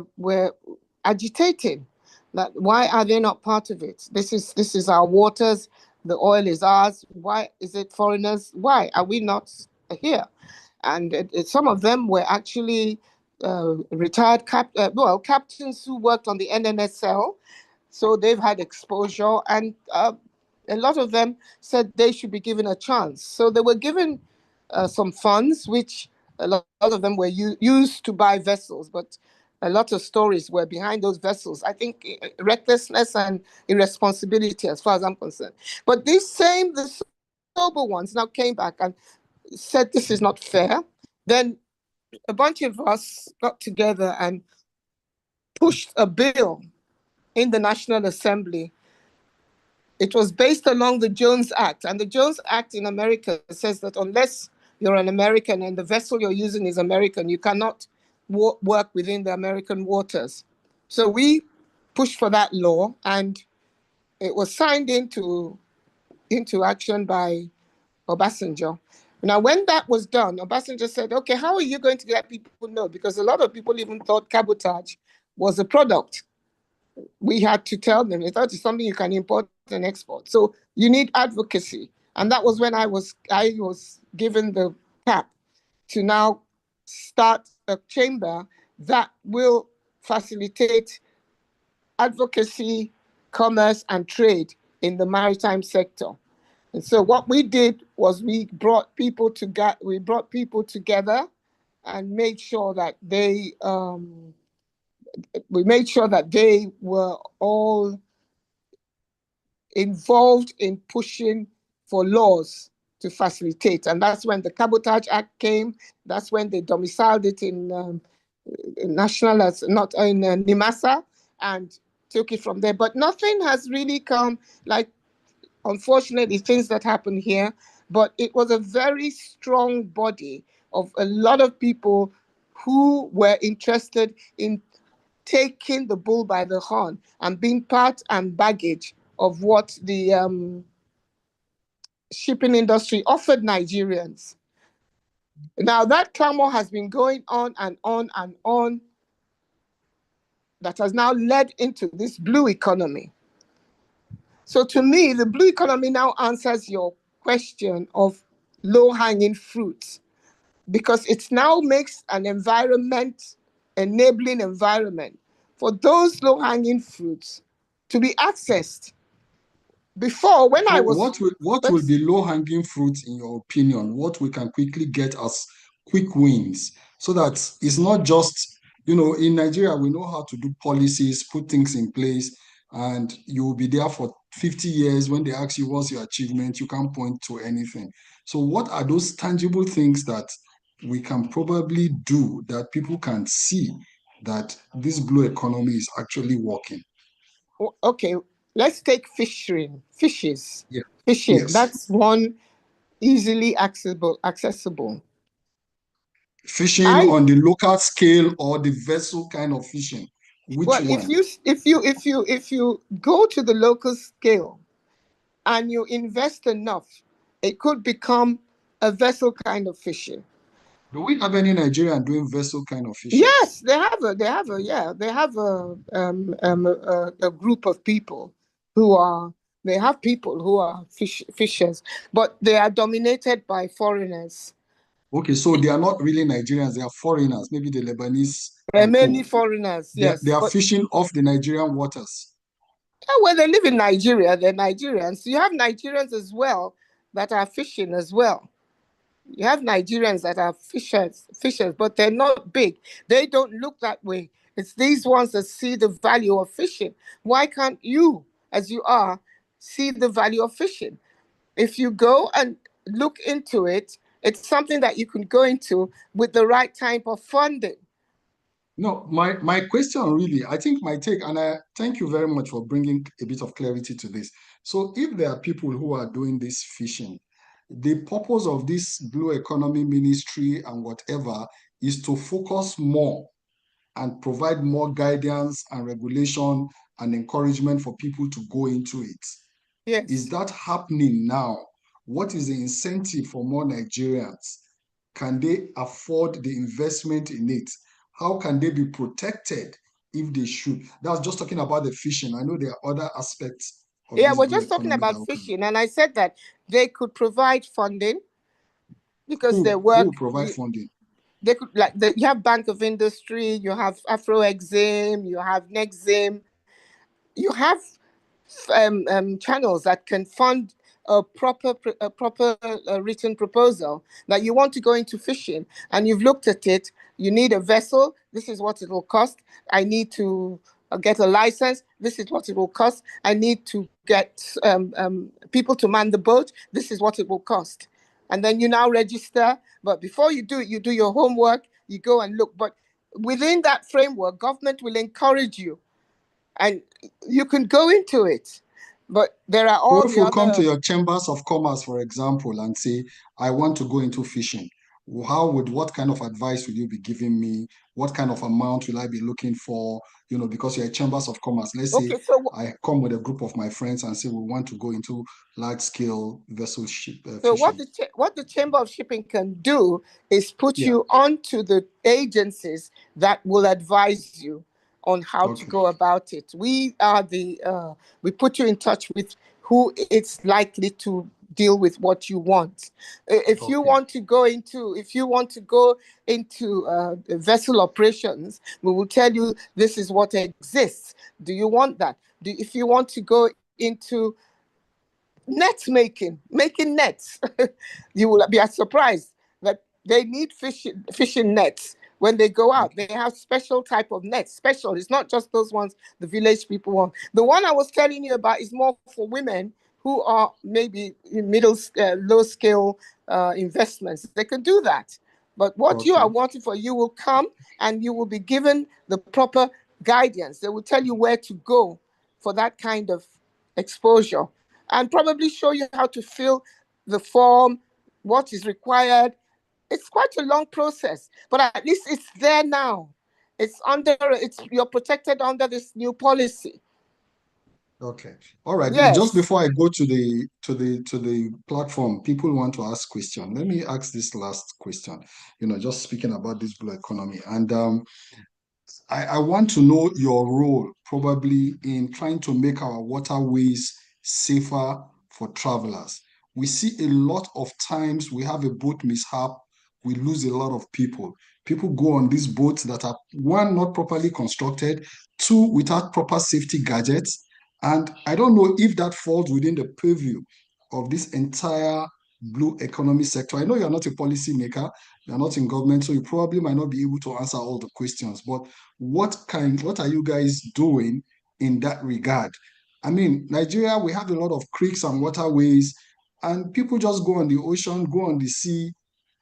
agitating that why are they not part of it? This is our waters. The oil is ours. Why is it foreigners? Why are we not here? And some of them were actually retired captains who worked on the NNSL, so they've had exposure, and a lot of them said they should be given a chance. So they were given some funds, which a lot of them were used to buy vessels, but a lot of stories were behind those vessels. I think recklessness and irresponsibility, as far as I'm concerned. But the sober ones now came back and said this is not fair. Then a bunch of us got together and pushed a bill in the National Assembly. It was based along the Jones Act. And the Jones Act in America says that unless you're an American and the vessel you're using is American, you cannot work within the American waters. So we pushed for that law, and it was signed into action by Obasanjo. Now, when that was done, Obasanjo said, okay, how are you going to let people know? Because a lot of people even thought cabotage was a product. We had to tell them, they thought it's something you can import and export. So you need advocacy. And that was when I was given the cap to now start a chamber that will facilitate advocacy, commerce, and trade in the maritime sector. And so what we did was we brought people together and made sure that they were all involved in pushing for laws to facilitate. And that's when the Cabotage Act came. That's when they domiciled it in national, as not in Nimasa, and took it from there. But nothing has really come, like, unfortunately, things that happen here. But it was a very strong body of a lot of people who were interested in taking the bull by the horn and being part and baggage of what the shipping industry offered Nigerians. Now, that clamor has been going on and on and on, that has now led into this blue economy. So to me, the blue economy now answers your question of low-hanging fruits, because it now makes an enabling environment for those low-hanging fruits to be accessed. Before, when So I was... what will be low-hanging fruits in your opinion? What we can quickly get as quick wins, so that it's not just, in Nigeria, we know how to do policies, put things in place, and you will be there for 50 years. When they ask you what's your achievement, you can't point to anything. So what are those tangible things that we can probably do that people can see that this blue economy is actually working? Okay, let's take fishes. Yeah. Fishing, Yes. that's one easily accessible. Fishing on the local scale or the vessel kind of fishing? Which Well, one? if you go to the local scale and you invest enough, it could become a vessel kind of fishing. Do we have any Nigerian doing vessel kind of fishing? Yes, they have a group of people who are fishers, but they are dominated by foreigners. Okay, so they are not really Nigerians, they are foreigners, maybe the Lebanese There are and many co. foreigners, They yes. are But fishing off the Nigerian waters. well, they live in Nigeria, they're Nigerians. You have Nigerians as well that are fishing as well. You have Nigerians that are fishers, but they're not big. They don't look that way. It's these ones that see the value of fishing. Why can't you, as you are, see the value of fishing? If you go and look into it, it's something that you can go into with the right type of funding. No, my question really, I think my take, and I thank you very much for bringing a bit of clarity to this. So if there are people who are doing this fishing, the purpose of this blue economy ministry and whatever is to focus more and provide more guidance and regulation and encouragement for people to go into it. Is Yes. that happening now? What is the incentive for more Nigerians? Can they afford the investment in it? How can they be protected if they should. That's just talking about the fishing. I know there are other aspects of Yeah, this we're blue just talking economy that about we can. fishing, and I said that they could provide funding because they Who will work. provide funding? They could you have Bank of Industry, you have Afro Exim, you have Nexim, you have channels that can fund a proper written proposal that you want to go into fishing, and you've looked at it. You need a vessel. This is what it will cost. I need to get a license. This is what it will cost. I need to get people to man the boat. This is what it will cost. And then you now register. But before you do it, you do your homework. You go and look. But within that framework, government will encourage you, and you can go into it. But there are So all if the we come to other. your chambers of commerce, for example, and say, I want to go into fishing, what kind of advice will you be giving me? What kind of amount will I be looking for? Because you're a chambers of commerce. Let's say Okay, so I come with a group of my friends and say we want to go into large scale vessel so what fishing. the Chamber of Shipping can do is put Yeah. you onto the agencies that will advise you on how to Okay. go about it. We put you in touch with who it's likely to deal with what you want. If you Okay. want to go into vessel operations, we will tell you this is what exists. Do you want that? If you want to go into net making nets, you will be surprised that they need fishing nets when they go out. They have special type of nets. Special. It's not just those ones the village people want. The one I was telling you about is more for women who are maybe in low scale investments. They can do that. But what you Okay. are wanting for, you will come and you will be given the proper guidance. They will tell you where to go for that kind of exposure, and probably show you how to fill the form, what is required. It's quite a long process, but at least it's there now. You're protected under this new policy. Okay. All right. Just Yes. before I go to the platform, people want to ask question. Let me ask this last question. Just speaking about this blue economy, and I want to know your role probably in trying to make our waterways safer for travelers. We see a lot of times we have a boat mishap, we lose a lot of people. People go on these boats that are, one, not properly constructed, two, without proper safety gadgets. And I don't know if that falls within the purview of this entire blue economy sector. I know you're not a policy maker, you're not in government, so you probably might not be able to answer all the questions, but what are you guys doing in that regard? I mean, Nigeria, we have a lot of creeks and waterways, and people just go on the ocean, go on the sea,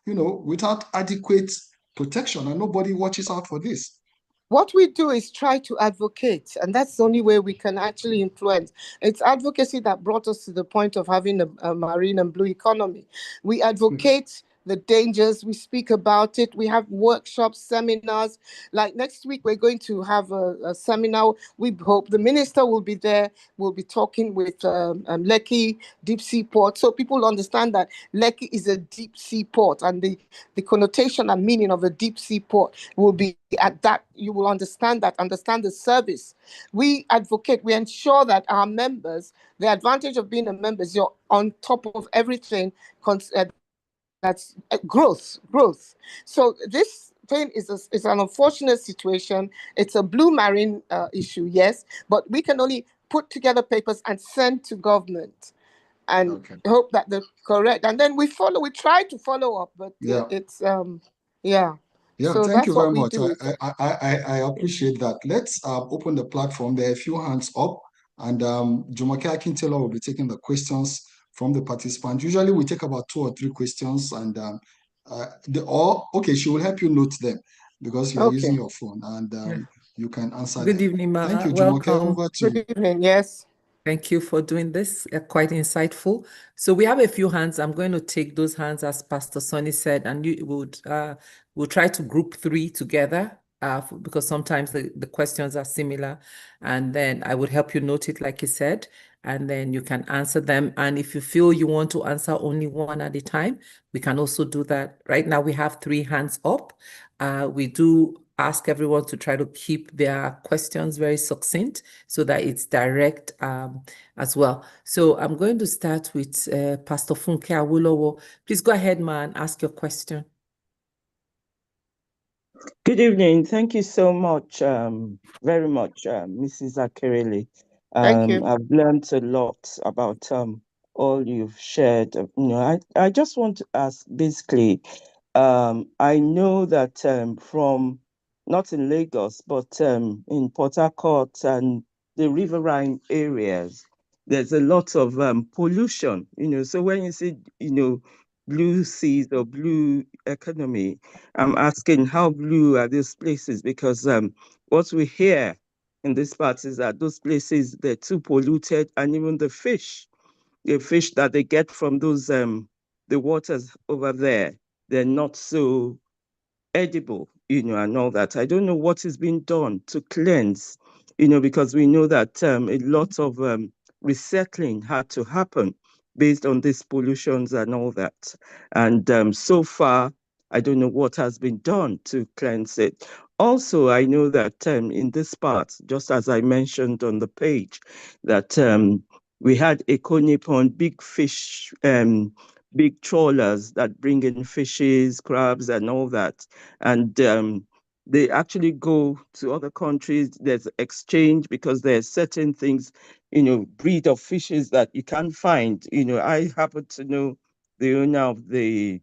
without adequate protection, and nobody watches out for this. What we do is try to advocate, and that's the only way we can actually influence. It's advocacy that brought us to the point of having a marine and blue economy. We advocate the dangers, we speak about it, we have workshops, seminars. Like next week, we're going to have a seminar. We hope the minister will be there. We'll be talking with Lekki deep sea port, so people understand that Lekki is a deep sea port, and the connotation and meaning of a deep sea port will be at that. You will understand the service. We advocate, we ensure that our members, the advantage of being a member is you're on top of everything that's growth. So this thing is an unfortunate situation. It's a blue marine issue, yes, but we can only put together papers and send to government and hope that they're correct. And then we try to follow up, but it's yeah. Yeah, So thank you that's what very we much. do. I appreciate that. Let's open the platform. There are a few hands up, and Jumoke Akintaylor will be taking the questions from the participants. Usually we take about 2 or 3 questions, and she will help you note them because you are using your phone, and you can answer Good them. evening, Ma. Thank you, Jumoke. Welcome. Over to you. Good evening. Yes. Thank you for doing this. Quite insightful. So we have a few hands. I'm going to take those hands as Pastor Sonny said, and we'll try to group 3 together because sometimes the questions are similar, and then I would help you note it like you said, and then you can answer them. And if you feel you want to answer only one at a time, we can also do that. Right now we have 3 hands up. We do ask everyone to try to keep their questions very succinct so that it's direct as well. So I'm going to start with Pastor Funke Awolowo. Please go ahead, ma, and ask your question. Good evening. Thank you so much, very much, Mrs. Akerele. Thank you. I've learned a lot about all you've shared. I just want to ask, basically, I know that from not in Lagos, but in Port Harcourt and the riverine areas, there's a lot of pollution. So when you see, blue seas or blue economy, I'm asking how blue are these places? Because what we hear in this part is that those places, they're too polluted, and even the fish that they get from those the waters over there, they're not so edible, and all that. I don't know what is being done to cleanse, because we know that a lot of resettling had to happen based on these pollutions and all that. And so far, I don't know what has been done to cleanse it. Also, I know that in this part, just as I mentioned on the page, that we had Ekonipon, big fish, big trawlers that bring in fishes, crabs, and all that. And they actually go to other countries. There's exchange because there's certain things, breed of fishes that you can't find. I happen to know the owner of the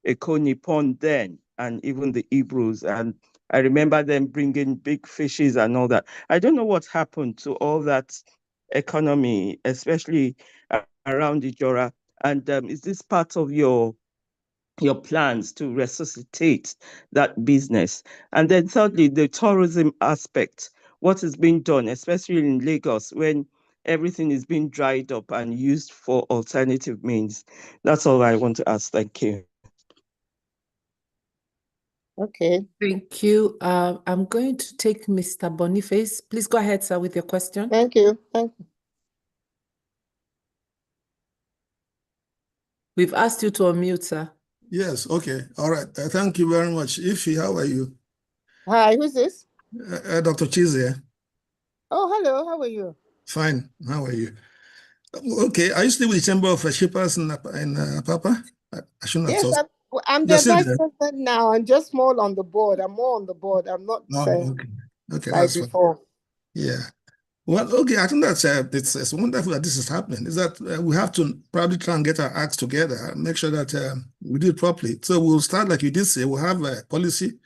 Ekoni Pond then, and even the Hebrews. And I remember them bringing big fishes and all that. I don't know what happened to all that economy, especially around Ijora. And is this part of your plans to resuscitate that business? And then thirdly, the tourism aspect, what is being done, especially in Lagos, when everything is being dried up and used for alternative means? That's all I want to ask. Thank you. Okay. Thank you. I'm going to take Mr. Boniface. Please go ahead, sir, with your question. Thank you. Thank you. We've asked you to unmute, sir. Yes, okay. All right. Thank you very much. Ify, how are you? Hi, who's this? Dr. Chizie. Oh, hello. How are you? Fine. How are you? Okay. Are you still with the Chamber of Shippers in Papa? I shouldn't have Yes, thought. I'm You're the still vice there? president now. I'm just more on the board. I'm more on the board. I'm not Oh, okay. Okay, like that's fine. before. Yeah. Well, okay. I think that's it's wonderful that this is happening. Is that we have to probably try and get our acts together, make sure that we do it properly. So we'll start, like you did say, we'll have a policy,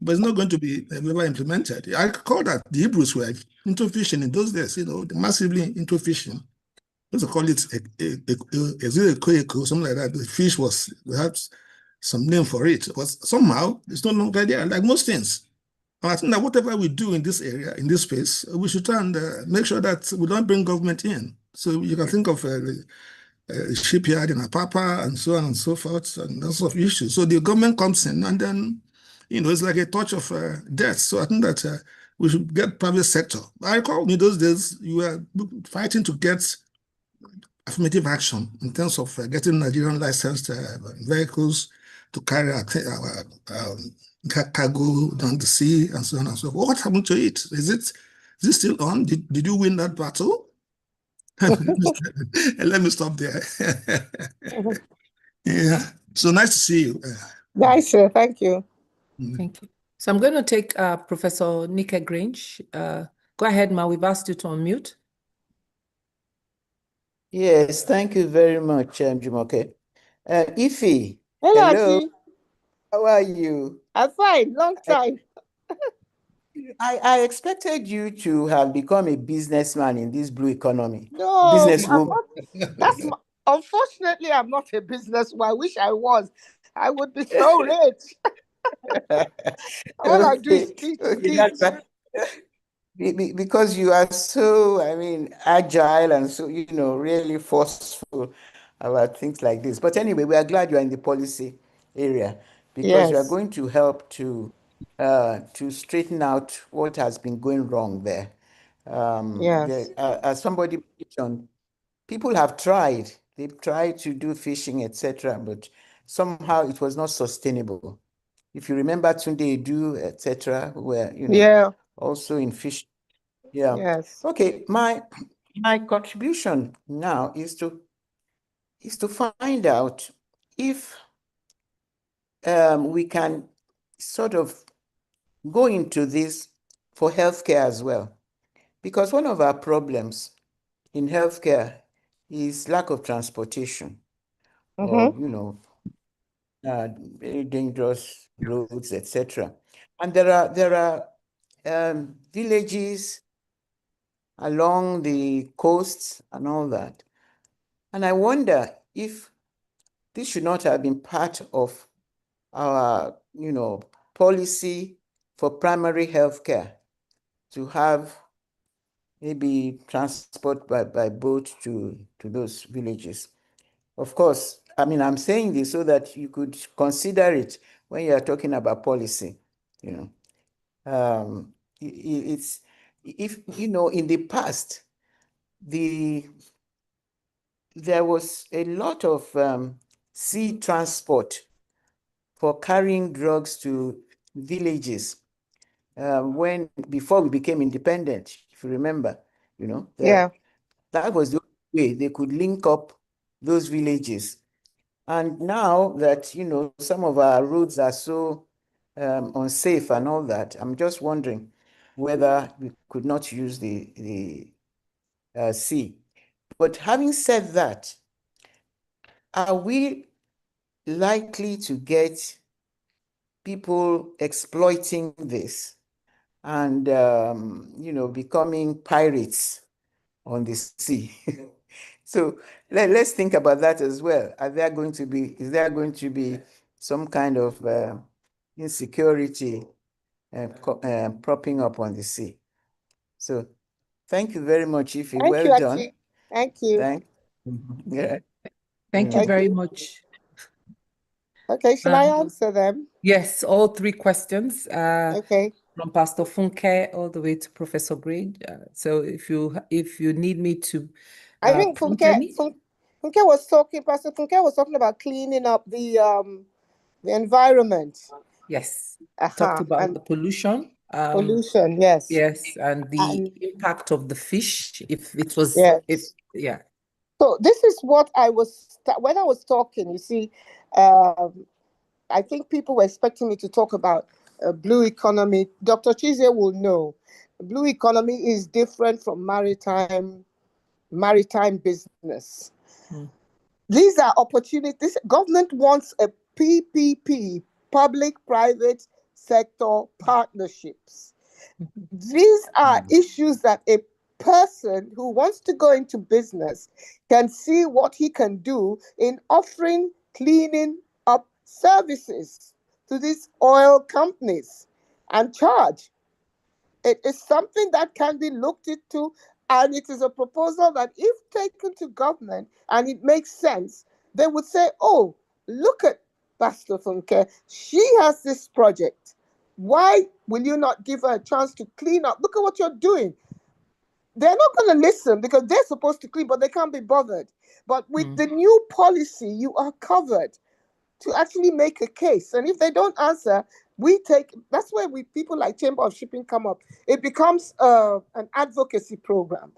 but it's not going to be ever implemented. I recall that the Hebrews were into fishing in those days, massively into fishing. Let's call it a something like that. The fish we had some name for it, but somehow it's no longer there, like most things. And I think that whatever we do in this area, in this space, we should try and make sure that we don't bring government in. So you can think of a shipyard in Apapa and so on and so forth, and lots of issues. So the government comes in, and then, it's like a touch of death. So I think that we should get private sector. I recall in those days, you were fighting to get affirmative action in terms of getting Nigerian licensed vehicles to carry cargo down the sea and so on and so forth. What happened to it? Is it still on? Did you win that battle? Let me stop there. Yeah. So nice to see you. Nice, sir. Thank you. Thank you. So I'm going to take Professor Nika Grange. Go ahead, ma. We've asked you to unmute. Yes, thank you very much, Jumoke. Ify, Hello, hello. Auntie. How are you? I'm fine. Long time. I expected you to have become a businessman in this blue economy. No, I'm Businesswoman. not. Unfortunately, I'm not a businesswoman. I wish I was. I would be so rich. All I do is teach. That's right. Because you are so, agile and so, really forceful about things like this. But anyway, we are glad you are in the policy area because you are Yes. going to help to straighten out what has been going wrong there. Yes. As somebody mentioned, people have tried. They've tried to do fishing, etc., but somehow it was not sustainable. if you remember Tunde Edu, etc., who were, Yeah. also in fish. Yeah. Yes. Okay. My contribution now is to find out if we can sort of go into this for healthcare as well, because one of our problems in healthcare is lack of transportation, or very dangerous roads, etc. And there are villages along the coasts and all that. And I wonder if this should not have been part of our, policy for primary health care, to have maybe transport by boat to those villages. Of course, I mean, I'm saying this so that you could consider it when you are talking about policy. It's, if in the past, there was a lot of sea transport for carrying drugs to villages, before we became independent, if you remember, Yeah. that was the only way they could link up those villages. And now that, some of our roads are so unsafe and all that, I'm just wondering whether we could not use the sea. But having said that, are we likely to get people exploiting this and, becoming pirates on the sea? So let's think about that as well. Is there going to be some kind of insecurity propping up on the sea? So thank you very much, Ify. Thank you, Well done. Achi. Thank you. Yeah. Thank you Thank very you. much. Okay, shall I answer them? Yes, all three questions. Okay. From Pastor Funke all the way to Professor Grade. So if you need me to I think prompt any. Pastor Funke was talking about cleaning up the environment. Yes. Talked about And the pollution. pollution, yes. Yes, and the impact of the fish, if it was, Yes. yeah. So this is what when I was talking, you see, I think people were expecting me to talk about blue economy. Dr. Chizie will know. Blue economy is different from maritime business. These are opportunities. Government wants a PPP, public-private sector partnerships. These are issues that a person who wants to go into business can see what he can do in offering cleaning up services to these oil companies and charge. It is something that can be looked into, and it is a proposal that, if taken to government and it makes sense, they would say, oh, look at Pastor Funke. She has this project. Why will you not give her a chance to clean up? Look at what you're doing. They're not going to listen because they're supposed to clean, but they can't be bothered. But with the new policy, you are covered to actually make a case. And if they don't answer, that's where people like Chamber of Shipping come up. It becomes an advocacy program.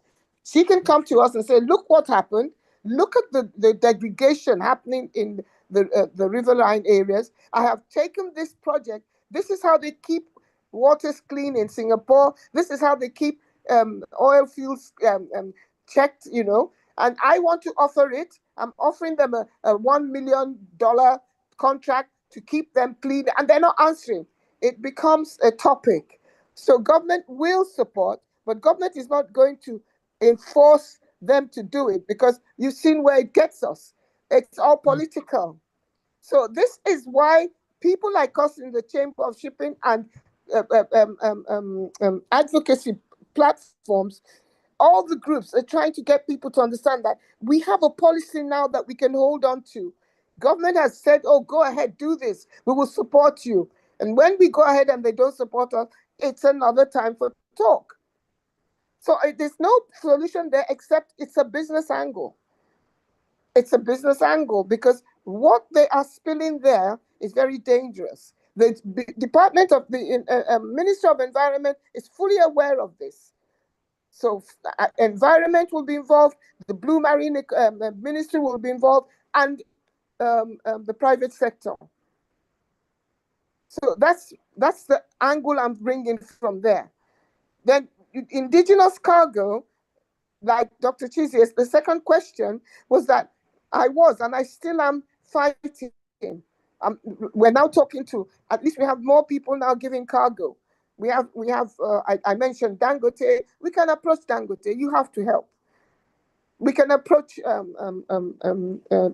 She can come to us and say, look what happened. Look at the degradation happening in the riverine areas. I have taken this project. This is how they keep waters clean in Singapore. This is how they keep oil fields checked, and I want to offer it. I'm offering them a $1 million contract to keep them clean, and they're not answering. It becomes a topic. So government will support, but government is not going to enforce them to do it, because you've seen where it gets us. It's all political. So this is why people like us in the Chamber of Shipping and advocacy platforms, all the groups are trying to get people to understand that we have a policy now that we can hold on to. Government has said, oh, go ahead, do this. We will support you. And when we go ahead and they don't support us, it's another time for talk. So there's no solution there except it's a business angle. It's a business angle, because what they are spilling there is very dangerous. The Department of the Ministry of Environment is fully aware of this. So environment will be involved, the Blue Marine Ministry will be involved, and the private sector. So that's the angle I'm bringing from there. Then indigenous cargo, like Dr. Chizi's, the second question was that I was, and I still am fighting. We're now talking to, at least we have more people now giving cargo. We have. I mentioned Dangote. We can approach Dangote. You have to help. We can approach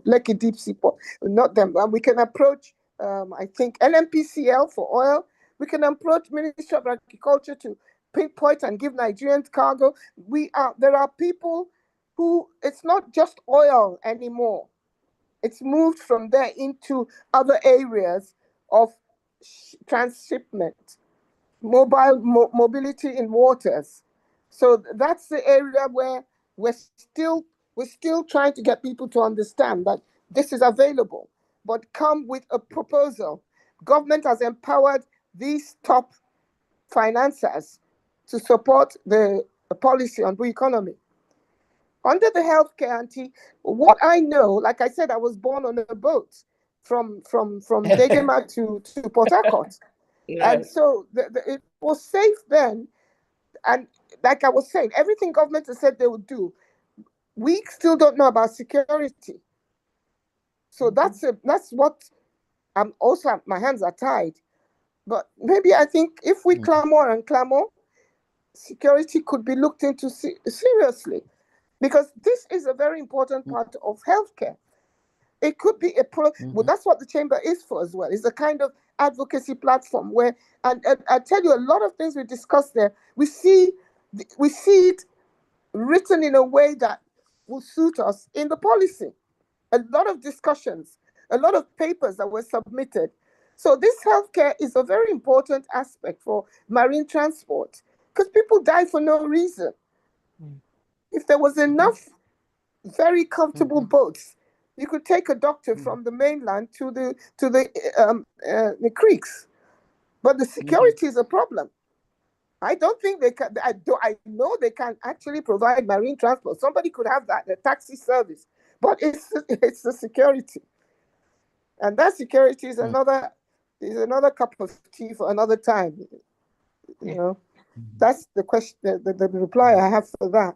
Lekki Deep Sea Port, not them. We can approach, I think, NMPCL for oil. We can approach Ministry of Agriculture to pinpoint and give Nigerians cargo. There are people who, it's not just oil anymore. It's moved from there into other areas of transshipment, mobility in waters. So that's the area where we're still trying to get people to understand that this is available, but come with a proposal. Government has empowered these top financiers to support the policy on blue economy. Under the healthcare, Auntie, what I know, like I said, I was born on a boat from Degema to Port Harcourt. Yeah. And so it was safe then. And like I was saying, everything government has said they would do, we still don't know about security. So that's what I'm also, my hands are tied. But maybe I think if we clamor and clamor, security could be looked into seriously, because this is a very important part of healthcare. It could be well, that's what the chamber is for as well. It's a kind of advocacy platform where, and I tell you, a lot of things we discussed there, we see it written in a way that will suit us in the policy. A lot of discussions, a lot of papers that were submitted. So this healthcare is a very important aspect for marine transport, because people die for no reason. If there was enough very comfortable boats, you could take a doctor from the mainland to the creeks. But the security is a problem. I don't think they can. I know they can actually provide marine transport. Somebody could have that, the taxi service, but it's the security, and that security is another cup of tea for another time. You know, that's the question. The reply I have for that.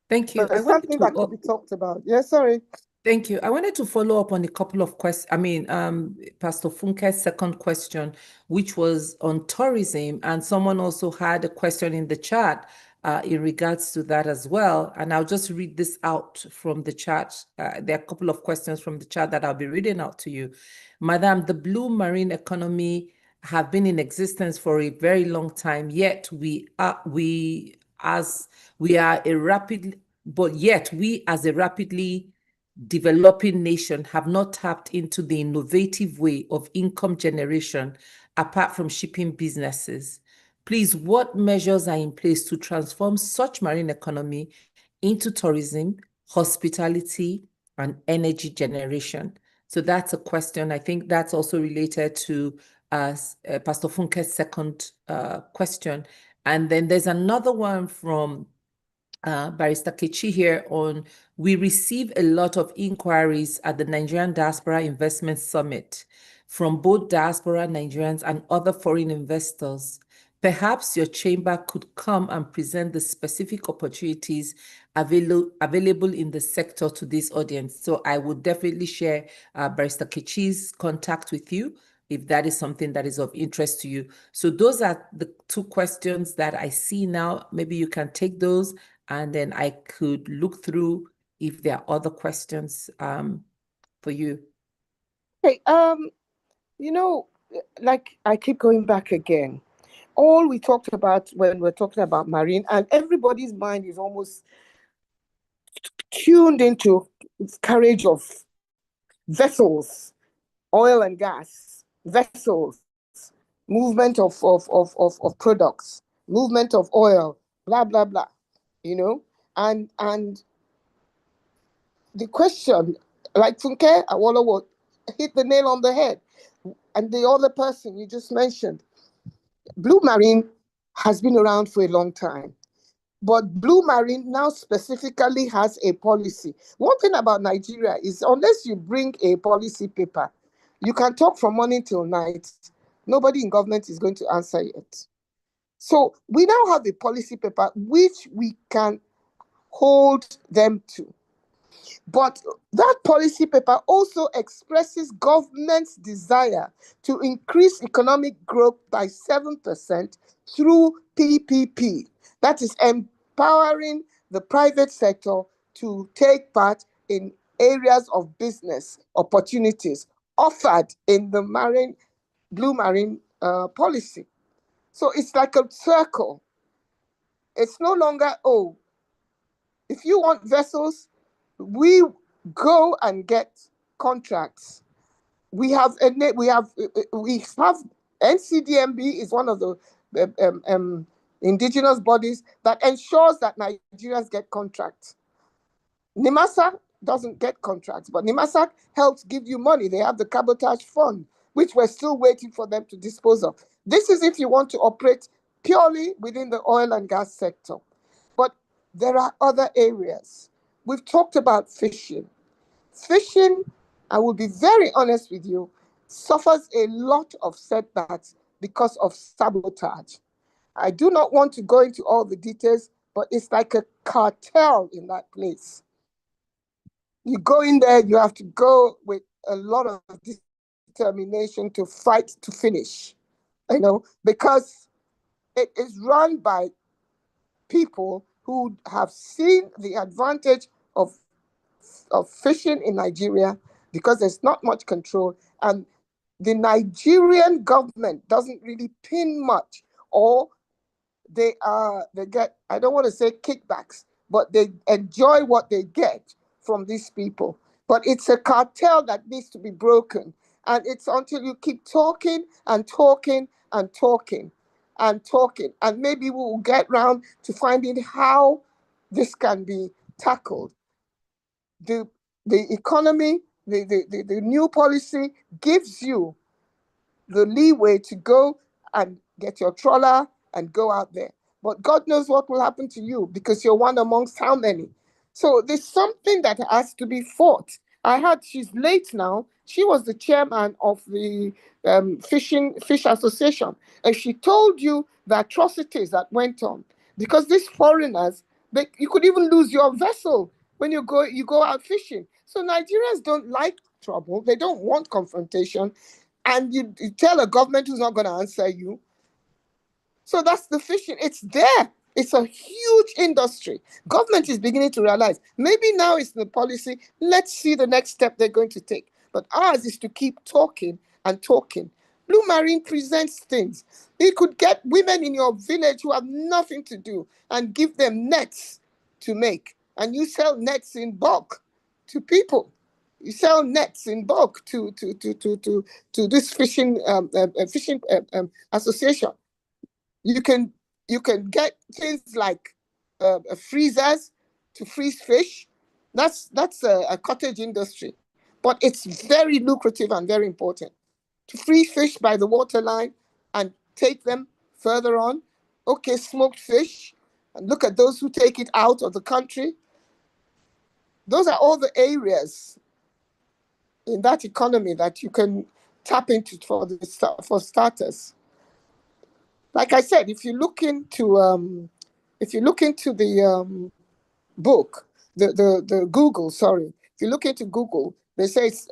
Thank you. But it's something that could be talked about. Yeah, sorry. Thank you. I wanted to follow up on a couple of questions. I mean, Pastor Funke's second question, which was on tourism, and someone also had a question in the chat in regards to that as well. And I'll just read this out from the chat. There are a couple of questions from the chat that I'll be reading out to you. Madam, the blue marine economy have been in existence for a very long time, yet we as a rapidly developing nation have not tapped into the innovative way of income generation apart from shipping businesses. Please, what measures are in place to transform such marine economy into tourism, hospitality, and energy generation? So that's a question. I think that's also related to Pastor Funke's second question. And then there's another one from Barrister Kechi here on, we receive a lot of inquiries at the Nigerian Diaspora Investment Summit from both diaspora Nigerians and other foreign investors. Perhaps your chamber could come and present the specific opportunities available in the sector to this audience. So I would definitely share Barrister Kechi's contact with you if that is something that is of interest to you. So those are the two questions that I see now. Maybe you can take those, and then I could look through if there are other questions for you. Hey, you know, like I keep going back again. All we talked about when we're talking about marine, and everybody's mind is almost tuned into carriage of vessels, oil and gas, vessels, movement of products, movement of oil, blah, blah, blah, you know? And the question, like Funke Awolowo hit the nail on the head. And the other person you just mentioned, Blue Marine has been around for a long time. But Blue Marine now specifically has a policy. One thing about Nigeria is unless you bring a policy paper, you can talk from morning till night. Nobody in government is going to answer it. So we now have a policy paper which we can hold them to. But that policy paper also expresses government's desire to increase economic growth by 7% through PPP. That is empowering the private sector to take part in areas of business opportunities offered in the Blue Marine policy. So it's like a circle. It's no longer, oh, if you want vessels, we go and get contracts. We have NCDMB is one of the indigenous bodies that ensures that Nigerians get contracts. NIMASA doesn't get contracts, but NIMASA helps give you money. They have the cabotage fund, which we're still waiting for them to dispose of. This is if you want to operate purely within the oil and gas sector. But there are other areas. We've talked about fishing. Fishing, I will be very honest with you, suffers a lot of setbacks because of sabotage. I do not want to go into all the details, but it's like a cartel in that place. You go in there, you have to go with a lot of determination to fight to finish, because it is run by people who have seen the advantage of fishing in Nigeria because there's not much control, and the Nigerian government doesn't really pin much, or they get, I don't want to say kickbacks, but they enjoy what they get from these people. But it's a cartel that needs to be broken, and it's until you keep talking and talking and talking and talking, and maybe we'll get round to finding how this can be tackled. The economy, the new policy gives you the leeway to go and get your trawler and go out there. But God knows what will happen to you because you're one amongst how many. So there's something that has to be fought. She's late now. She was the chairman of the Fish Association. And she told you the atrocities that went on because these foreigners, you could even lose your vessel when you go out fishing. So Nigerians don't like trouble. They don't want confrontation. And you tell a government who's not going to answer you. So that's the fishing. It's there. It's a huge industry. Government is beginning to realize maybe now it's the policy. Let's see the next step they're going to take. But ours is to keep talking and talking. Blue Marine presents things. You could get women in your village who have nothing to do and give them nets to make. And you sell nets in bulk to people. You sell nets in bulk to this fishing association. You can get things like freezers to freeze fish. That's a cottage industry, but it's very lucrative and very important to freeze fish by the waterline and take them further on. Okay, smoked fish, and look at those who take it out of the country. Those are all the areas in that economy that you can tap into for starters. Like I said, if you look into the book, the Google, sorry, if you look into Google, they say it's,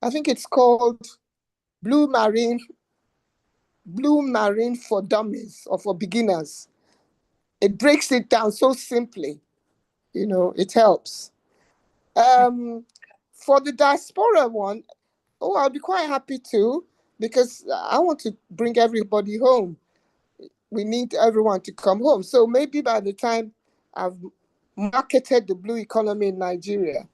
I think it's called Blue Marine for Dummies or for beginners. It breaks it down so simply, it helps. For the diaspora one, I'll be quite happy too, because I want to bring everybody home. We need everyone to come home. So maybe by the time I've marketed the blue economy in Nigeria,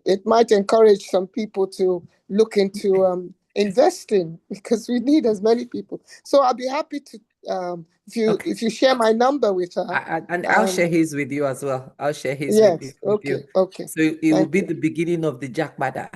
it might encourage some people to look into investing, because we need as many people. So I'll be happy to, if you share my number with her. And I'll share his with you as well. I'll share his yes, with okay, you. okay. So it will be the beginning of the Jackbada.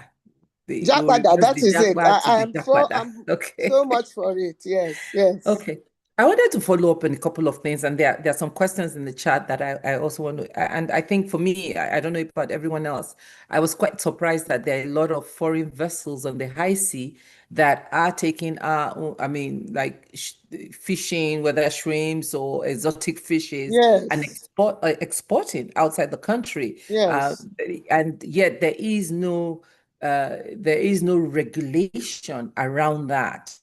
They will Jakpada, reverse that the is it. Jakpa to the I'm Jakpada. I'm Okay. so much for it. Yes, yes. Okay. I wanted to follow up on a couple of things, and there are some questions in the chat that I also want to, and I think for me, I don't know about everyone else, I was quite surprised that there are a lot of foreign vessels on the high sea that are taking, I mean, like fishing, whether shrimps or exotic fishes, and Yes, exporting outside the country. yes. And yet there is no regulation around that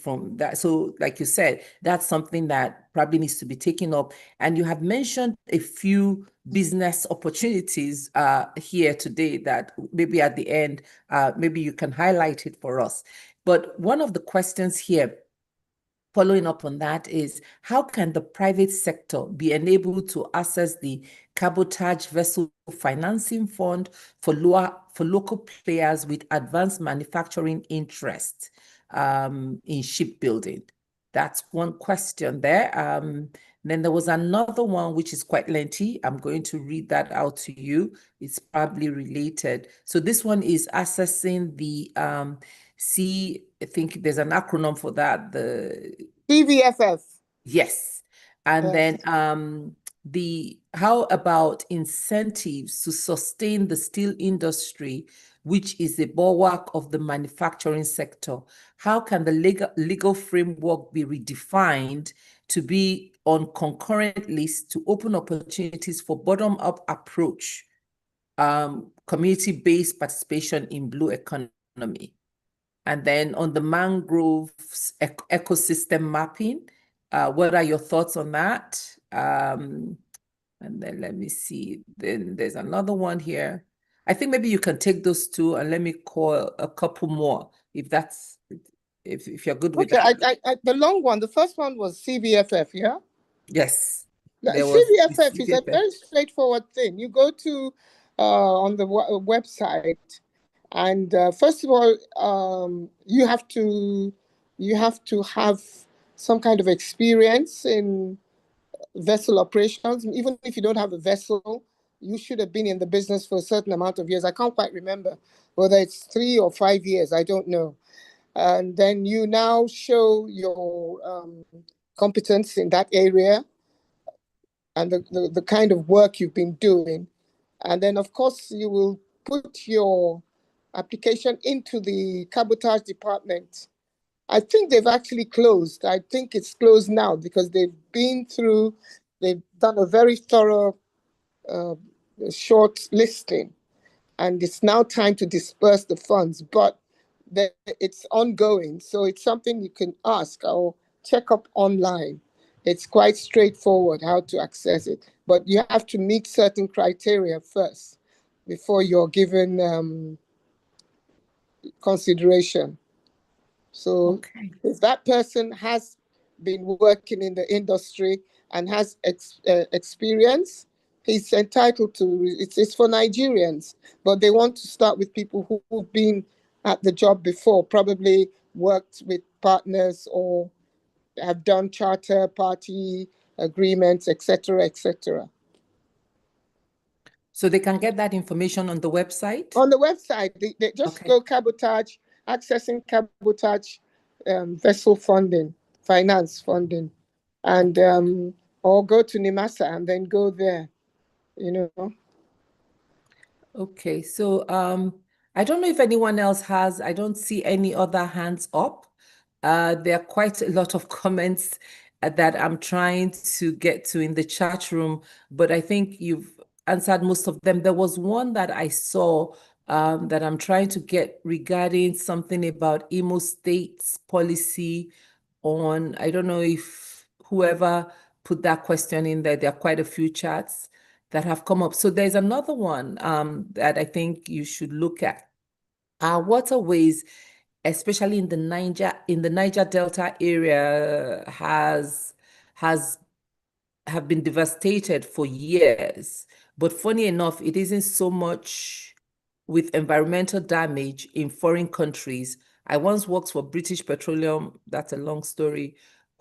from that. So like you said, that's something that probably needs to be taken up. And you have mentioned a few business opportunities here today that maybe at the end, maybe you can highlight it for us. But one of the questions here, following up on that, is how can the private sector be enabled to access the cabotage vessel financing fund for local players with advanced manufacturing interest in shipbuilding? That's one question there. Then there was another one which is quite lengthy. I'm going to read that out to you. It's probably related. So this one is accessing the I think there's an acronym for that. The PVFF. yes. And Yes. then how about incentives to sustain the steel industry, which is the bulwark of the manufacturing sector? How can the legal framework be redefined to be on concurrent lists to open opportunities for bottom-up approach, community-based participation in blue economy? And then on the mangroves ecosystem mapping, what are your thoughts on that? And then let me see. Then there's another one here. I think maybe you can take those two and let me call a couple more if you're good with Okay, that. the long one, the first one was CVFF, yeah? Yes, The there was the CVFF is a CVFF. very straightforward thing. You go to on the website, and first of all, you have to have some kind of experience in vessel operations. Even if you don't have a vessel, you should have been in the business for a certain amount of years. I can't quite remember whether it's 3 or 5 years. I don't know. And then you now show your competence in that area and the kind of work you've been doing. And then, of course, you will put your application into the cabotage department. I think they've actually closed. I think it's closed now because they've done a very thorough short listing, and it's now time to disperse the funds. But it's ongoing, so it's something you can ask or check up online. It's quite straightforward how to access it, but you have to meet certain criteria first before you're given consideration. So Okay. if that person has been working in the industry and has experience, he's entitled to it's for Nigerians, but they want to start with people who've been at the job before, probably worked with partners or have done charter party agreements, etc., etc. So they can get that information on the website? On the website, they just Okay. go cabotage, accessing cabotage vessel funding, finance funding, and or go to NIMASA and then go there, you know. Okay, so I don't know if anyone else has, I don't see any other hands up. There are quite a lot of comments that I'm trying to get to in the chat room, but I think you've answered most of them. There was one that I saw that I'm trying to get regarding something about Imo State's policy on, I don't know if whoever put that question in there, there are quite a few chats that have come up. So there's another one that I think you should look at. Our waterways, especially in the Niger Delta area, have been devastated for years. But funny enough, it isn't so much with environmental damage in foreign countries. I once worked for British Petroleum. That's a long story.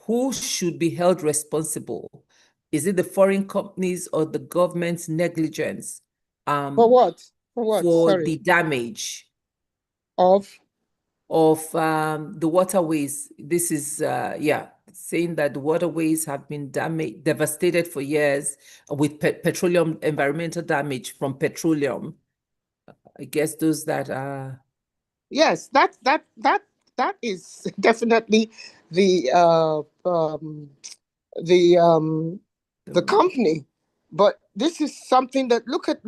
Who should be held responsible? Is it the foreign companies or the government's negligence For what? For what? for Sorry. the damage? of the waterways. This is saying that the waterways have been devastated for years with petroleum, environmental damage from petroleum. I guess those that are. Yes, that is definitely the company, but this is something that look at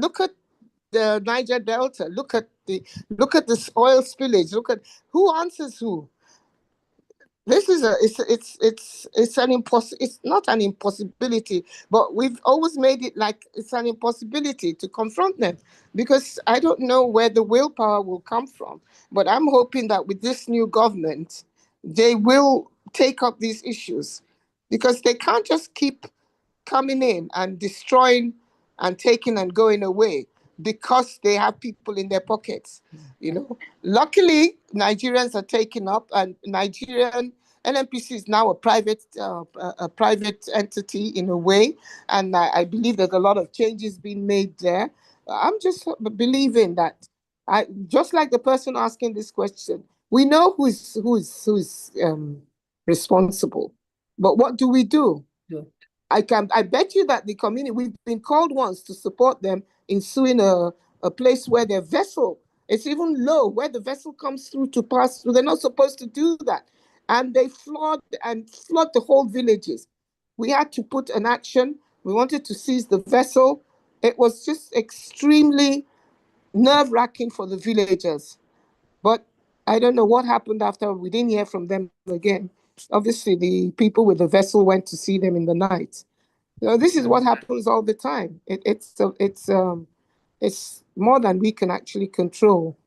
the Niger Delta. Look at this oil spillage. Look at who answers who. This is it's not an impossibility, but we've always made it like it's an impossibility to confront them, because I don't know where the willpower will come from. But I'm hoping that with this new government, they will take up these issues, because they can't just keep coming in and destroying and taking and going away because they have people in their pockets. Luckily, Nigerians are taking up, and Nigerian NNPC is now a private entity in a way, and I believe there's a lot of changes being made there. I'm just believing that, just like the person asking this question, we know who's responsible, but what do we do? Yeah. I bet you that the community, we've been called once to support them in suing a place where their vessel, it's even low, where the vessel comes through to pass through. They're not supposed to do that. And they flood the whole villages. We had to put an action. We wanted to seize the vessel. It was just extremely nerve-wracking for the villagers. But I don't know what happened after. We didn't hear from them again. Obviously, the people with the vessel went to see them in the night. This is what happens all the time. It's more than we can actually control.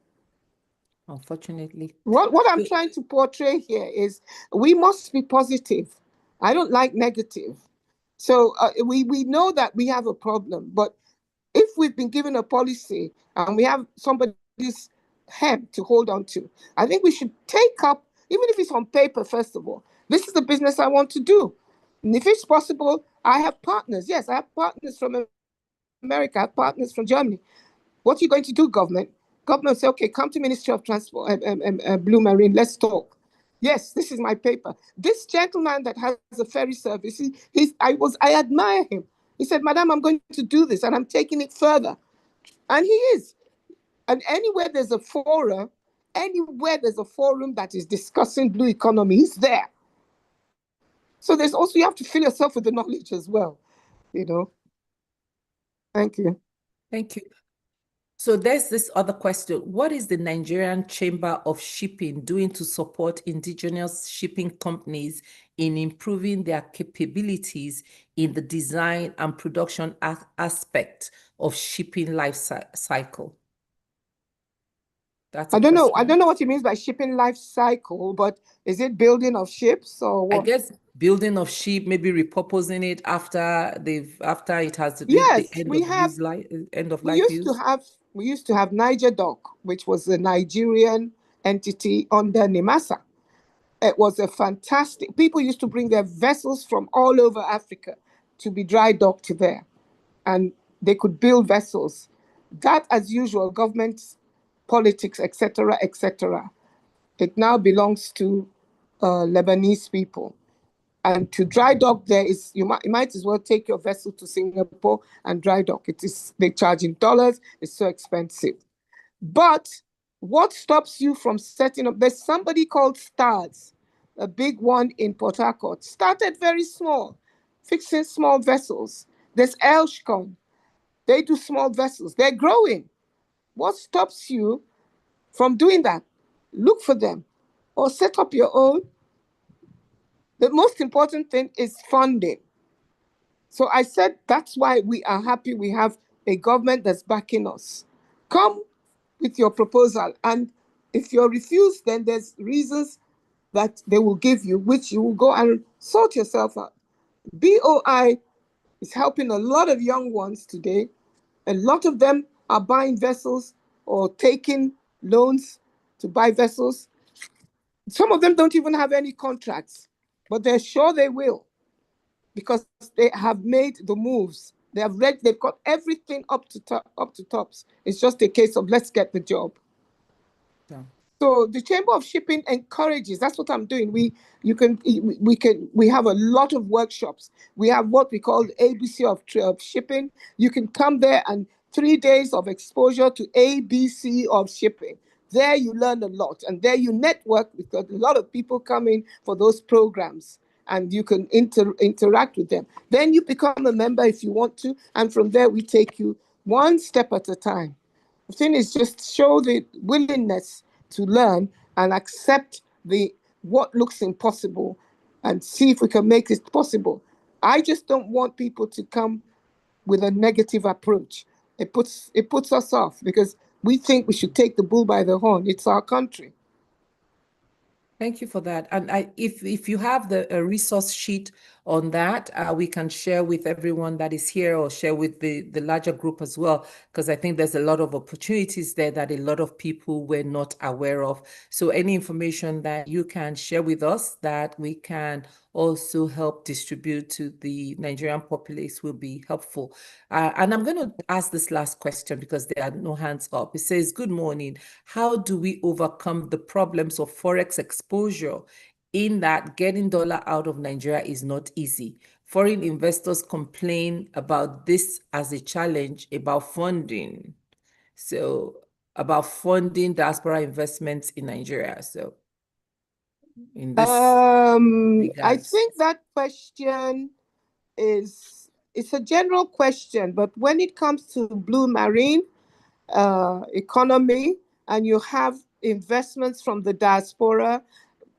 Unfortunately. What I'm trying to portray here is we must be positive. I don't like negative. So we know that we have a problem, but if we've been given a policy and we have somebody's hem to hold on to, I think we should take up, even if it's on paper, first of all, this is the business I want to do. And if it's possible, I have partners. Yes, I have partners from America, I have partners from Germany. What are you going to do, government? Government say, okay, come to Ministry of Transport, Blue Marine, let's talk. Yes, this is my paper. This gentleman that has a ferry service, I admire him. He said, Madam, I'm going to do this and I'm taking it further. And he is. And anywhere there's a forum that is discussing blue economy, he's there. So there's also, you have to fill yourself with the knowledge as well, Thank you. Thank you. So there's this other question. What is the Nigerian Chamber of Shipping doing to support indigenous shipping companies in improving their capabilities in the design and production aspect of shipping life cycle? I don't know what he means by shipping life cycle, but is it building of ships or what? I guess building of ship, maybe repurposing it after it has yes, the end of life use. We used to have Niger Dock, which was a Nigerian entity under NIMASA. It was a fantastic. People used to bring their vessels from all over Africa to be dry docked there, and they could build vessels. That, as usual, government politics, etc., etc. It now belongs to Lebanese people. And to dry dock there is, you might as well take your vessel to Singapore and dry dock. They charge in dollars, it's so expensive. But what stops you from setting up? There's somebody called Stars, a big one in Port Harcourt. Started very small, fixing small vessels. There's Elshcon. They do small vessels. They're growing. What stops you from doing that? Look for them or set up your own. The most important thing is funding. So I said that's why we are happy we have a government that's backing us. Come with your proposal. And if you're refused, then there's reasons that they will give you, which you will go and sort yourself out. BOI is helping a lot of young ones today. A lot of them are buying vessels or taking loans to buy vessels. Some of them don't even have any contracts, but they're sure they will, because they have made the moves. They've got everything up to tops. It's just a case of let's get the job. Yeah. So the Chamber of Shipping encourages. That's what I'm doing. We have a lot of workshops. We have what we call the ABC of shipping. You can come there and 3 days of exposure to ABC of shipping. There you learn a lot, and there you network because a lot of people come in for those programs, and you can interact with them. Then you become a member if you want to, and from there we take you one step at a time. The thing is just show the willingness to learn and accept what looks impossible and see if we can make it possible. I just don't want people to come with a negative approach. It puts us off because we think we should take the bull by the horn. It's our country. Thank you for that. And if you have a resource sheet on that, we can share with everyone that is here or share with the larger group as well, because I think there's a lot of opportunities there that a lot of people were not aware of. So any information that you can share with us that we can also help distribute to the Nigerian populace will be helpful. And I'm going to ask this last question because there are no hands up. It says, good morning. How do we overcome the problems of Forex exposure in that getting dollar out of Nigeria is not easy? Foreign investors complain about this as a challenge about funding. So about funding diaspora investments in Nigeria. So in this I think that question it's a general question, but when it comes to blue marine economy and you have investments from the diaspora,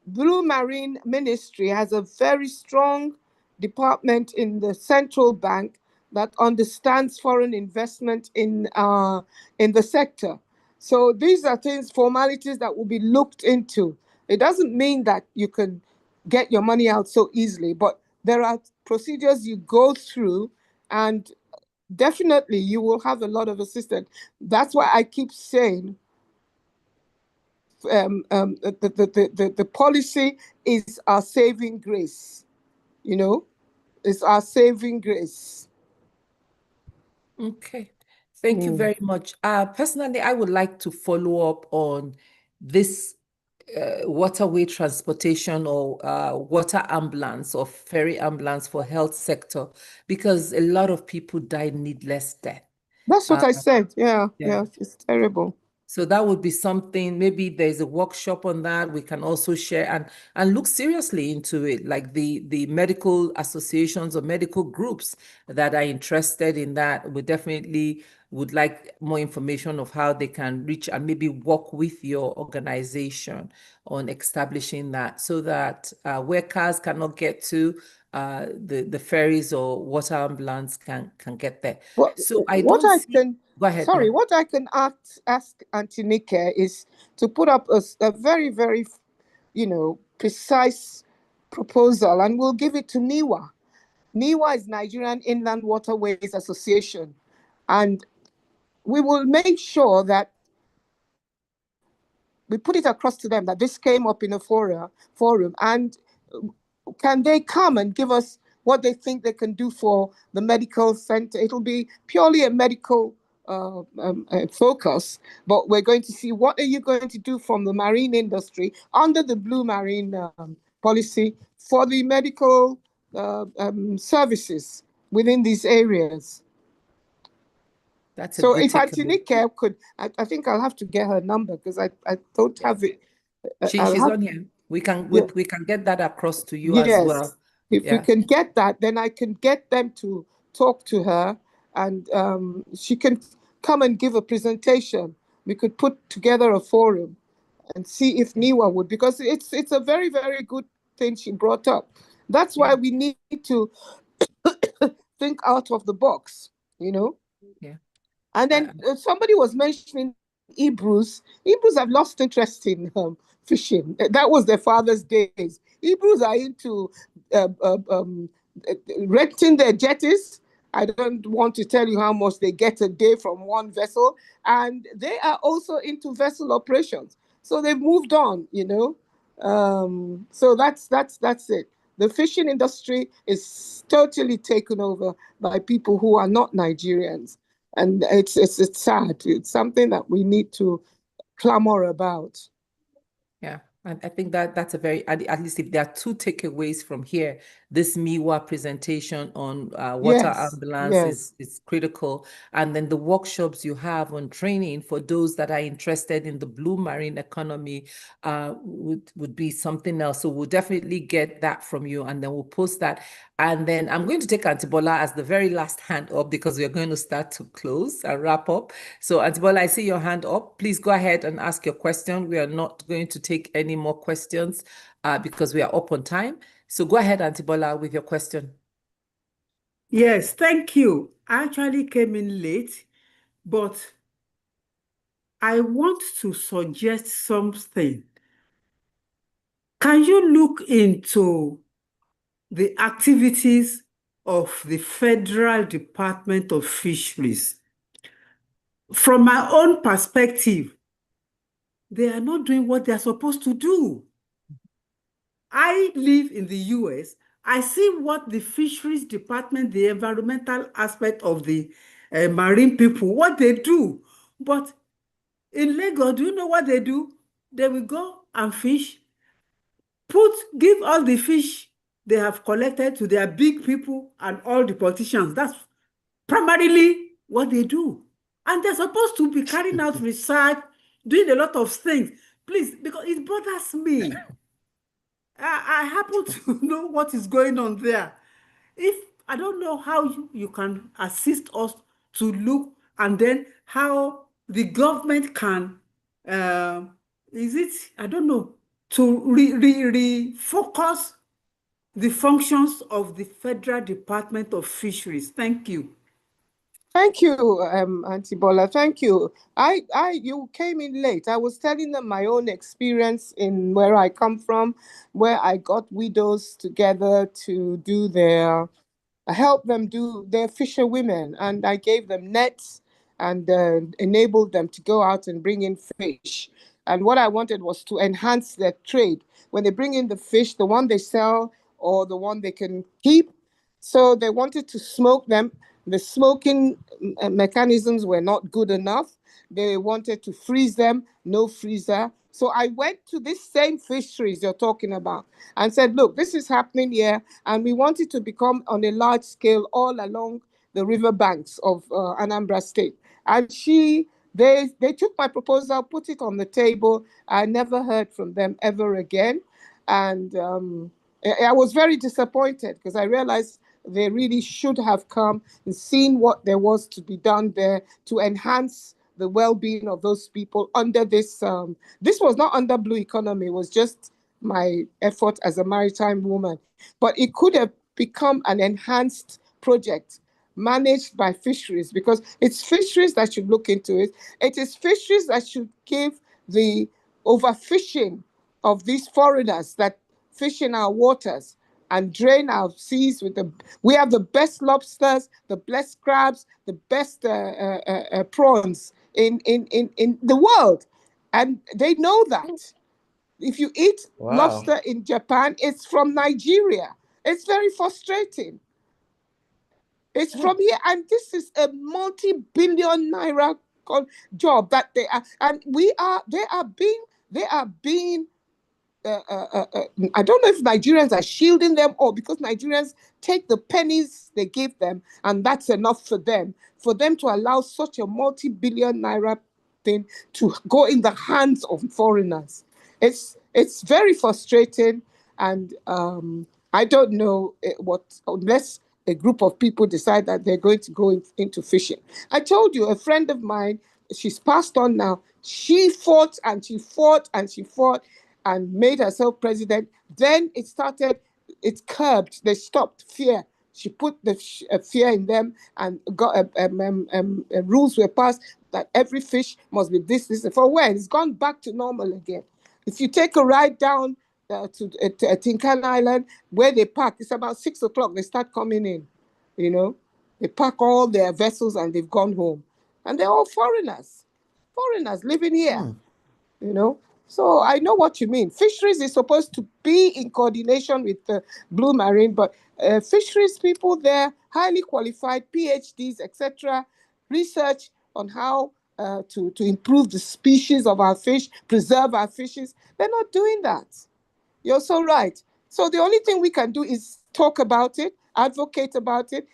Blue Marine Ministry has a very strong department in the central bank that understands foreign investment in the sector. So these are formalities that will be looked into. It doesn't mean that you can get your money out so easily, but there are procedures you go through, and definitely you will have a lot of assistance. That's why I keep saying the policy is our saving grace, it's our saving grace. Okay, thank you very much. Personally, I would like to follow up on this waterway transportation or water ambulance or ferry ambulance for health sector, because a lot of people died needless death. That's what I said. Yeah, it's terrible. So that would be something, maybe there's a workshop on that. We can also share and look seriously into it, like the medical associations or medical groups that are interested in that. We definitely would like more information of how they can reach and maybe work with your organization on establishing that, so that where cars cannot get to, the ferries or water ambulance can get there. Well, so go ahead. Sorry, what I can ask Auntie Nike is to put up a very, very, precise proposal, and we'll give it to NIWA. NIWA is Nigerian Inland Waterways Association, and we will make sure that we put it across to them that this came up in a forum, and can they come and give us what they think they can do for the medical center? It'll be purely a medical focus, but we're going to see what are you going to do from the marine industry under the blue marine policy for the medical services within these areas. So if Auntie Nike could, I think I'll have to get her number because I don't have it. She's on here. We can get that across to you as well. If we can get that, then I can get them to talk to her, and she can come and give a presentation. We could put together a forum and see if NIWA would, because it's a very, very good thing she brought up. That's why we need to think out of the box, Yeah. And then somebody was mentioning Hebrews. Hebrews have lost interest in fishing. That was their father's days. Hebrews are into renting their jetties. I don't want to tell you how much they get a day from one vessel. And they are also into vessel operations. So they've moved on, So that's it. The fishing industry is totally taken over by people who are not Nigerians. And it's sad. It's something that we need to clamor about. And I think that that's a very, at least if there are two takeaways from here, this MIWA presentation on water Yes, ambulance yes. is critical. And then the workshops you have on training for those that are interested in the blue marine economy would be something else. So we'll definitely get that from you, and then we'll post that. And then I'm going to take Auntie Bola as the very last hand up, because we're going to start to close and wrap up. So Auntie Bola, I see your hand up. Please go ahead and ask your question. We are not going to take any more questions because we are up on time. So go ahead, Auntie Bola, with your question. Yes, thank you. I actually came in late, but I want to suggest something. Can you look into the activities of the Federal Department of Fisheries? From my own perspective, they are not doing what they're supposed to do. I live in the US. I see what the fisheries department, the environmental aspect of the marine people, what they do. But in Lagos, do you know what they do? They will go and fish, give all the fish they have collected to their big people and all the politicians. That's primarily what they do. And they're supposed to be carrying out research, doing a lot of things. Please, because it bothers me. I happen to know what is going on there. If I don't know how you can assist us to look, and then how the government can, I don't know, to refocus the functions of the Federal Department of Fisheries. Thank you. Thank you, Auntie Bola. Thank you. You came in late. I was telling them my own experience in where I come from, where I got widows together to do help them do their fisherwomen, and I gave them nets and enabled them to go out and bring in fish. And what I wanted was to enhance their trade. When they bring in the fish, the one they sell or the one they can keep. So they wanted to smoke them. The smoking mechanisms were not good enough. They wanted to freeze them, no freezer. So I went to this same fisheries you're talking about and said, look, this is happening here, and we want it to become on a large scale all along the riverbanks of Anambra State. And they took my proposal, put it on the table. I never heard from them ever again. And I was very disappointed because I realized they really should have come and seen what there was to be done there to enhance the well-being of those people under this. This was not under Blue Economy. It was just my effort as a maritime woman. But it could have become an enhanced project managed by fisheries, because it's fisheries that should look into it. It is fisheries that should give the overfishing of these foreigners that fish in our waters and drain our seas we have the best lobsters, the best crabs, the best prawns in the world. And they know that. If you eat lobster in Japan, it's from Nigeria. It's very frustrating. It's from here, and this is a multi-billion naira job that they are, and they are being I don't know if Nigerians are shielding them, or because Nigerians take the pennies they give them and that's enough for them to allow such a multi-billion naira thing to go in the hands of foreigners. It's very frustrating, and I don't know unless a group of people decide that they're going to go into fishing. I told you, a friend of mine, she's passed on now, she fought and she fought and she fought and made herself president. Then it curbed, they stopped fear. She put the fear in them, and got rules were passed that every fish must be this. For when? It's gone back to normal again. If you take a ride down to Tinkan Island, where they park, it's about 6 o'clock, they start coming in, They park all their vessels and they've gone home. And they're all foreigners living here, So I know what you mean. Fisheries is supposed to be in coordination with the Blue Marine, but fisheries people there, highly qualified, PhDs, etc., research on how to improve the species of our fish, preserve our fishes. They're not doing that. You're so right. So the only thing we can do is talk about it, advocate about it.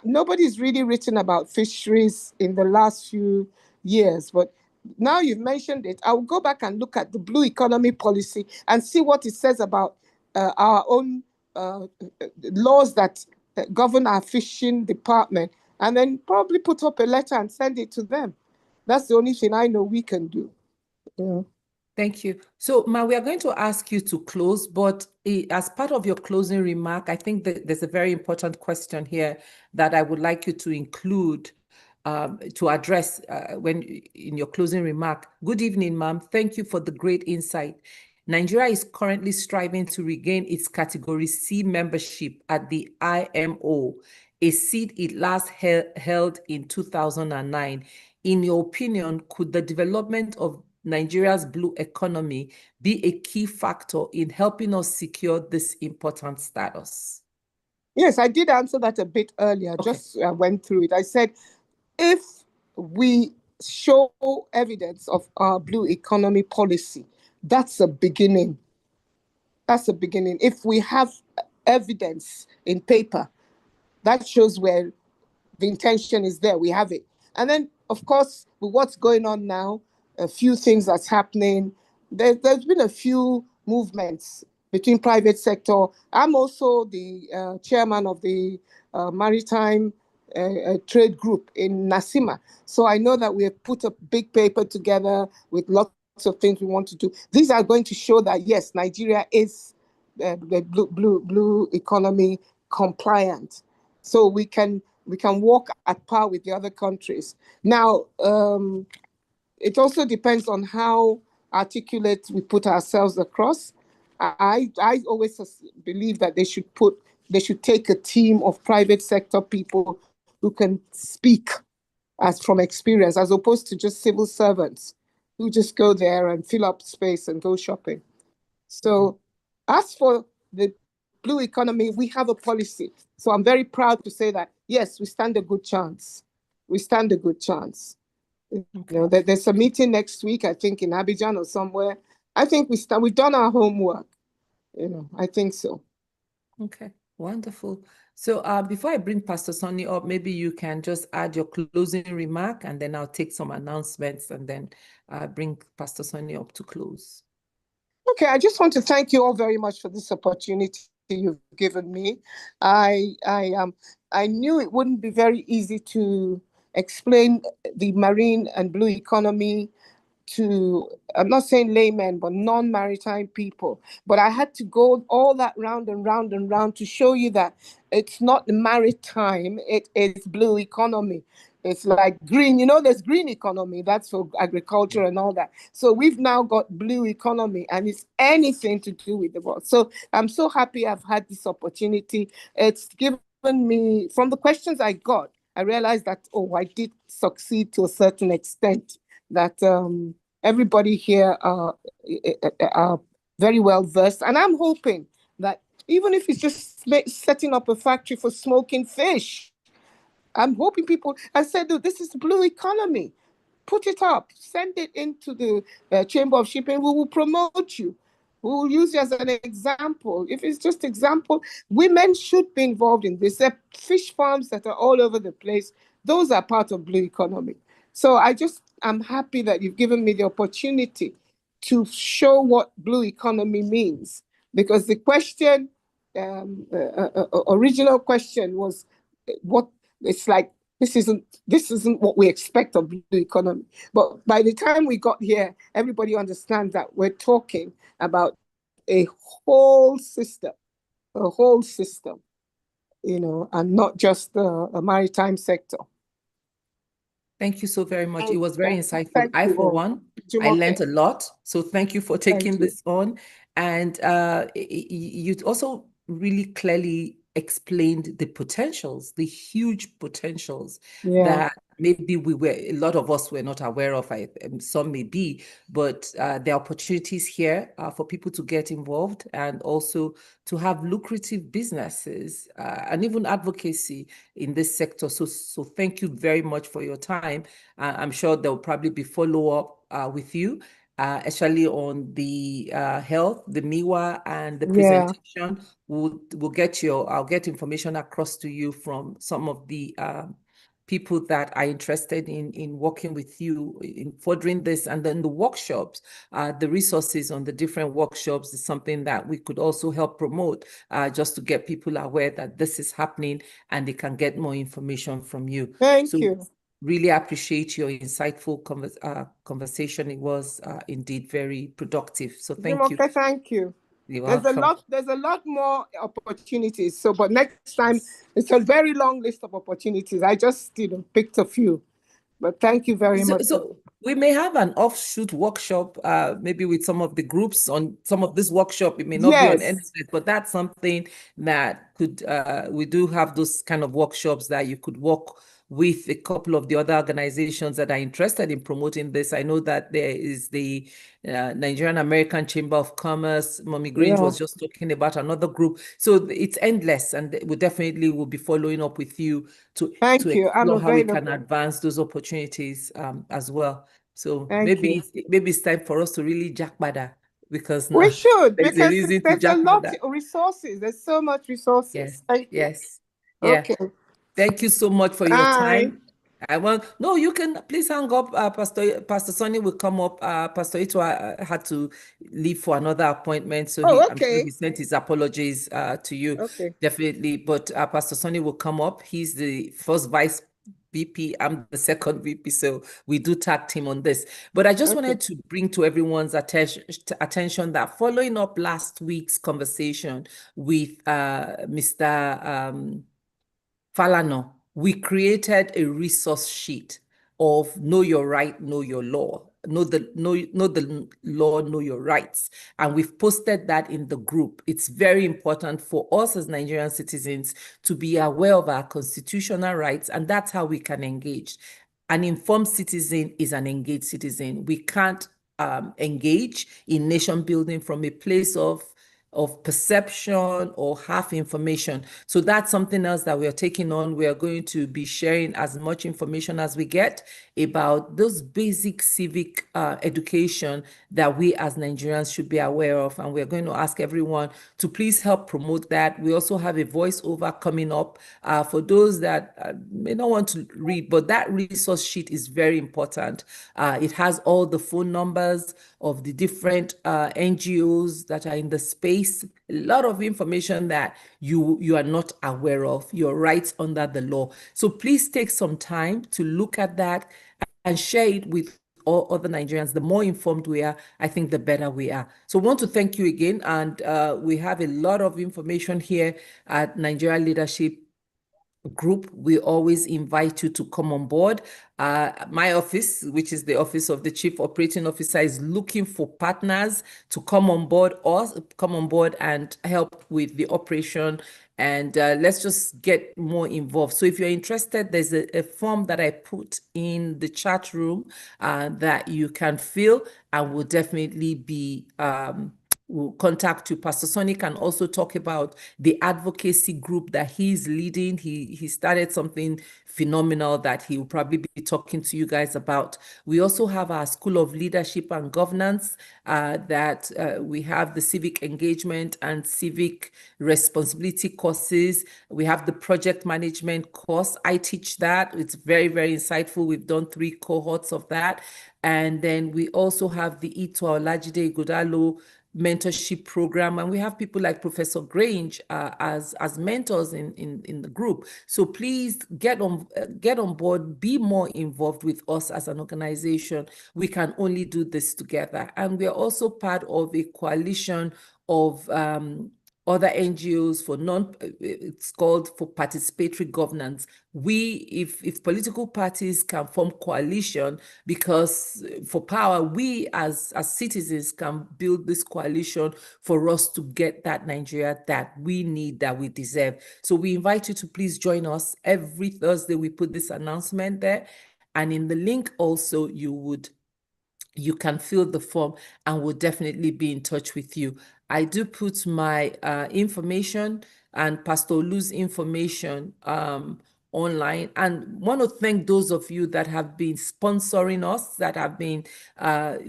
Nobody's really written about fisheries in the last few years, but now you've mentioned it, I'll go back and look at the blue economy policy and see what it says about our own laws that govern our fishing department, and then probably put up a letter and send it to them. That's the only thing I know we can do. Yeah. Thank you. So, Ma, we are going to ask you to close, but as part of your closing remark, I think that there's a very important question here that I would like you to include to address when in your closing remark. Good evening, ma'am. Thank you for the great insight. Nigeria is currently striving to regain its Category C membership at the IMO, a seat it last held in 2009. In your opinion, could the development of Nigeria's blue economy be a key factor in helping us secure this important status? Yes, I did answer that a bit earlier. Okay. Just went through it. I said, if we show evidence of our blue economy policy, that's a beginning. That's a beginning. If we have evidence in paper, that shows where the intention is there. We have it. And then, of course, with what's going on now, a few things that's happening, there's been a few movements between private sector. I'm also the chairman of the maritime trade group in Nasima. So I know that we have put a big paper together with lots of things we want to do. These are going to show that, yes, Nigeria is the blue economy compliant. So we can walk at par with the other countries. Now, it also depends on how articulate we put ourselves across. I always believe that they should take a team of private sector people who can speak as from experience, as opposed to just civil servants who just go there and fill up space and go shopping. So as for the blue economy, we have a policy. So I'm very proud to say that, yes, we stand a good chance. We stand a good chance. Okay. You know, there's a meeting next week, I think in Abidjan or somewhere. I think we've done our homework. You know, I think so. Okay, wonderful. So before I bring Pastor Sonny up, maybe you can just add your closing remark, and then I'll take some announcements and then bring Pastor Sonny up to close. Okay, I just want to thank you all very much for this opportunity you've given me. I knew it wouldn't be very easy to explain the marine and blue economy to, I'm not saying laymen, but non-maritime people. But I had to go all that round and round and round to show you that it's not maritime, it is blue economy. It's like green, you know, there's green economy, that's for agriculture and all that. So we've now got blue economy, and it's anything to do with the world. So I'm so happy I've had this opportunity. It's given me, from the questions I got, I realized that, oh, I did succeed to a certain extent, that everybody here are very well versed. And I'm hoping that even if it's just setting up a factory for smoking fish, I'm hoping people, I said, this is the blue economy. Put it up, send it into the Chamber of Shipping. We will promote you. We will use you as an example. If it's just example, women should be involved in this. There are fish farms that are all over the place. Those are part of blue economy. So I'm happy that you've given me the opportunity to show what blue economy means. Because the question, original question was, what it's like, this isn't what we expect of blue economy. But by the time we got here, everybody understands that we're talking about a whole system, you know, and not just a maritime sector. Thank you so very much. It was very insightful. Thank I, you for all. one, I learned a lot. So thank you for taking this on. And you also really clearly explained the potentials, the huge potentials that maybe a lot of us were not aware of, some may be, but there are opportunities here for people to get involved and also to have lucrative businesses and even advocacy in this sector. So thank you very much for your time. I'm sure there will probably be follow-up with you, especially on the health, the MIWA, and the presentation. I'll get information across to you from some of the people that are interested in working with you in furthering this. And then the workshops, the resources on the different workshops is something that we could also help promote, just to get people aware that this is happening and they can get more information from you. Thank you. Really appreciate your insightful conversation. It was indeed very productive. So thank you. Thank you. You're There's welcome. there's a lot more opportunities. So, but next time, it's a very long list of opportunities. I just, picked a few. But thank you very much. So we may have an offshoot workshop, maybe with some of the groups on some of this workshop. It may not be on NSS, but that's something that could, we do have those kind of workshops that you could work with a couple of the other organizations that are interested in promoting this. I know that there is the Nigerian American Chamber of Commerce. Mommy Grange was just talking about another group. So it's endless, and we definitely will be following up with you to explore how we can advance those opportunities as well. So maybe it's time for us to really jackbada, because now we should, there's a reason to there's a lot jackbada. of resources. There's so much resources. Yes. Thank you. Yes. Yeah. Okay. Thank you so much for your time. No, you can please hang up. Pastor Sonny will come up. Pastor Ito had to leave for another appointment, so I'm sure he sent his apologies to you. Okay. Definitely, but Pastor Sonny will come up. He's the first vice VP. I'm the second VP, so we do tag team on this. But I just wanted to bring to everyone's attention that following up last week's conversation with Mr. Falano, we created a resource sheet of know your right, know your law, know the law, know your rights. And we've posted that in the group. It's very important for us as Nigerian citizens to be aware of our constitutional rights, and that's how we can engage. An informed citizen is an engaged citizen. We can't engage in nation building from a place of perception or half information. So that's something else that we are taking on. We are going to be sharing as much information as we get about those basic civic education that we as Nigerians should be aware of. And we're going to ask everyone to please help promote that. We also have a voiceover coming up for those that may not want to read, but that resource sheet is very important. It has all the phone numbers of the different NGOs that are in the space, a lot of information that you are not aware of, your rights under the law. So please take some time to look at that and share it with all other Nigerians. The more informed we are, I think the better we are. So I want to thank you again. And we have a lot of information here at Nigeria Leadership Group. We always invite you to come on board. My office, which is the office of the Chief Operating Officer, is looking for partners to come on board and help with the operation. And let's just get more involved. So if you're interested, there's a form that I put in the chat room that you can fill, and will definitely be we'll contact you. Pastor Sonny can also talk about the advocacy group that he's leading. He started something phenomenal that he will probably be talking to you guys about. We also have our School of Leadership and Governance that we have the civic engagement and civic responsibility courses. We have the project management course. I teach that. It's very, very insightful. We've done 3 cohorts of that. And then we also have the Ito Olajide Godalo mentorship program, and we have people like Professor Grange as mentors in the group. So please get on board, be more involved with us as an organization. We can only do this together. And we are also part of a coalition of other NGOs, for it's called for participatory governance. If political parties can form coalition, because for power, we as citizens can build this coalition for us to get that Nigeria that we need, that we deserve. So we invite you to please join us. Every Thursday, we put this announcement there. And in the link also, you can fill the form, and we'll definitely be in touch with you. I do put my information and Pastor Olu's information online, and want to thank those of you that have been sponsoring us, that have been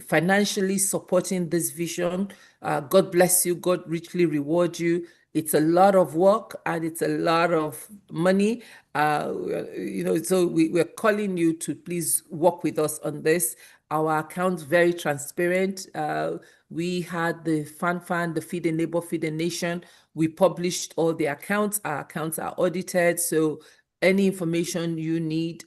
financially supporting this vision. God bless you. God richly reward you. It's a lot of work and it's a lot of money. So we're calling you to please work with us on this. Our account's very transparent. We had the FanFan, the Feed a Neighbor, Feed a Nation. We published all the accounts. Our accounts are audited. So any information you need,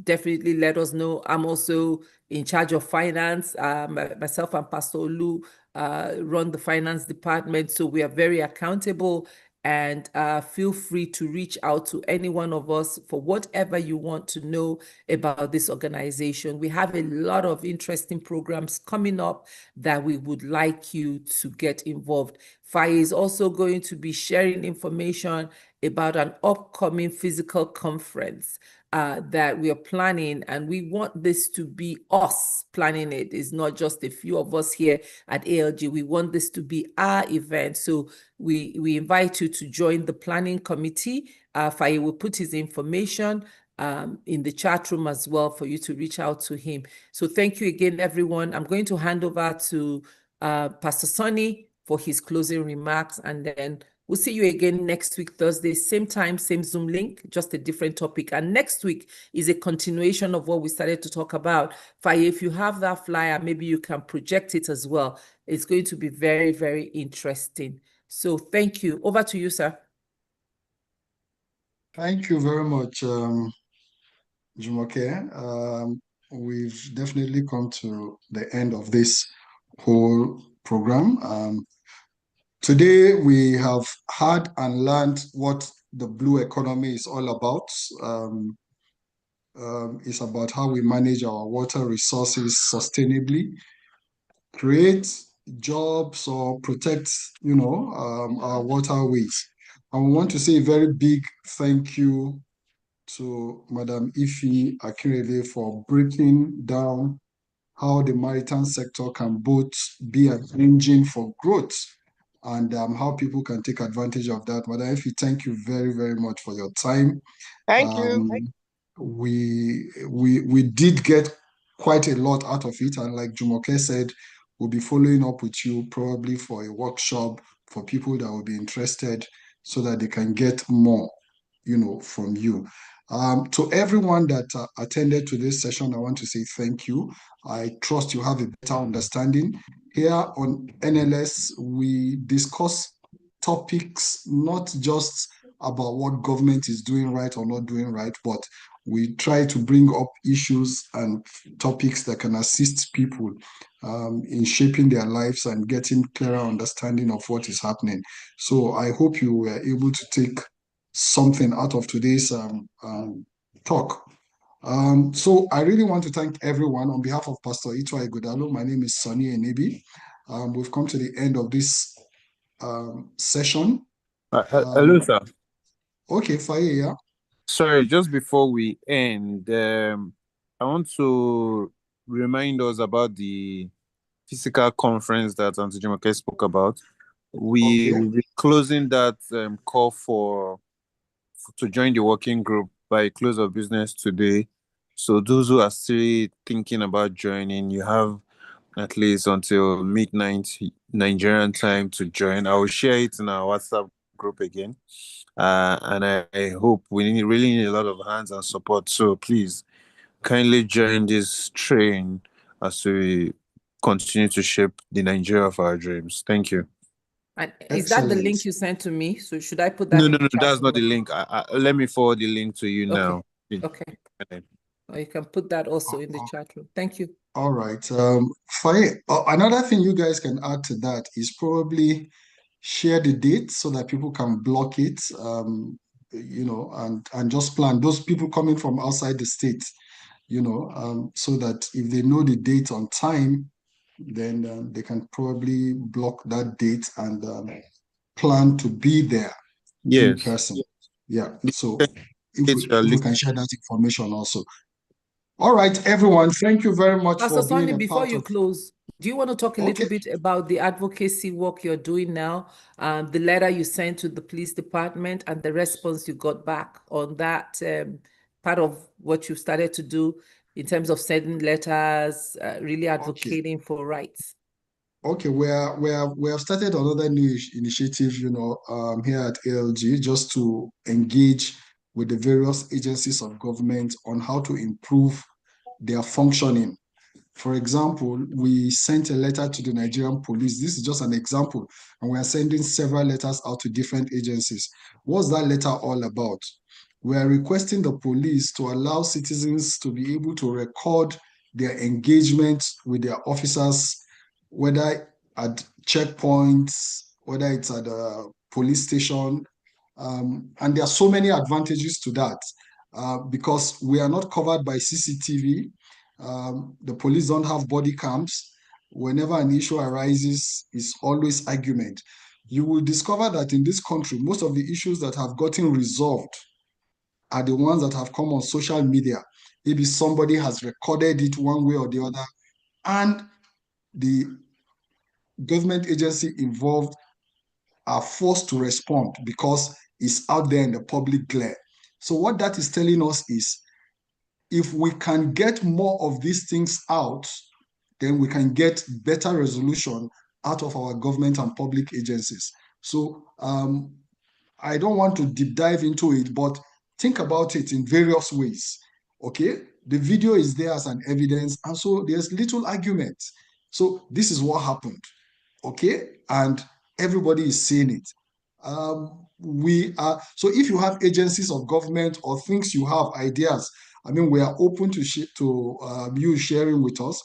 definitely let us know. I'm also in charge of finance. Myself and Pastor Olu run the finance department. So we are very accountable, and feel free to reach out to any one of us for whatever you want to know about this organization. We have a lot of interesting programs coming up that we would like you to get involved. Ify is also going to be sharing information about an upcoming physical conference that we are planning, and we want this to be us planning it. It's not just a few of us here at ALG. We want this to be our event. So we invite you to join the planning committee. Ify will put his information in the chat room as well for you to reach out to him. So thank you again, everyone. I'm going to hand over to Pastor Sonny for his closing remarks, and then we'll see you again next week, Thursday, same time, same Zoom link, just a different topic. And next week is a continuation of what we started to talk about. Ify, if you have that flyer, maybe you can project it as well. It's going to be very, very interesting. So thank you. Over to you, sir. Thank you very much, Jumoke. We've definitely come to the end of this whole program. Today, we have heard and learned what the blue economy is all about. It's about how we manage our water resources sustainably, create jobs, or protect, our waterways. And we want to say a very big thank you to Madam Ify Akerele for breaking down how the maritime sector can both be an engine for growth and how people can take advantage of that. Madam Ify, thank you very, very much for your time. Thank you. We did get quite a lot out of it, and like Jumoke said, we'll be following up with you probably for a workshop for people that will be interested, so that they can get more, from you. To everyone that attended to this session, I want to say thank you. I trust you have a better understanding. Here on NLS, we discuss topics not just about what government is doing right or not doing right, but we try to bring up issues and topics that can assist people in shaping their lives and getting clearer understanding of what is happening. So I hope you were able to take something out of today's talk. So I really want to thank everyone on behalf of Pastor Ify Akerele. My name is Sonny Enebi. We've come to the end of this session. Hello, sir. Okay, Ify, yeah. Sorry, just before we end, I want to remind us about the physical conference that Auntie Jumoke spoke about. We will be closing that call to join the working group by close of business today. So those who are still thinking about joining, you have at least until midnight Nigerian time to join. I will share it in our WhatsApp group again. And I hope we really need a lot of hands and support. So please kindly join this train as we continue to shape the Nigeria of our dreams. Thank you. And is that the link you sent to me? So should I put that? No, that's not the link. Let me forward the link to you now. Okay. Or you can put that also in the chat room. Thank you. All right. Another thing you guys can add to that is probably share the date so that people can block it, you know, and just plan. Those people coming from outside the state, you know, so that if they know the date on time, then they can probably block that date and plan to be there in Yes. person. Yeah. The So dates we are if we looking. can share that information also. All right, everyone. Thank you very much Pastor for being Sonny, a before part you of. close, do you want to talk a little Okay. bit about the advocacy work you're doing now, the letter you sent to the police department and the response you got back on that part of what you started to do in terms of sending letters, really Okay. advocating for rights? Okay, we have started another new initiative, you know, here at ALG, just to engage with the various agencies of government on how to improve their functioning. For example, we sent a letter to the Nigerian police. This is just an example, and we are sending several letters out to different agencies. What's that letter all about? We are requesting the police to allow citizens to be able to record their engagement with their officers, whether at checkpoints, whether it's at a police station. And there are so many advantages to that because we are not covered by CCTV. The police don't have body cams. Whenever an issue arises, it's always argument. You will discover that in this country, most of the issues that have gotten resolved are the ones that have come on social media. Maybe somebody has recorded it one way or the other, and the government agency involved are forced to respond because it's out there in the public glare. So what that is telling us is if we can get more of these things out, then we can get better resolution out of our government and public agencies. So I don't want to deep dive into it, but think about it in various ways. Okay, the video is there as an evidence, and so there's little argument. So this is what happened. Okay, and everybody is seeing it. We are so if you have agencies of government or things you have ideas, I mean, we are open to you sharing with us.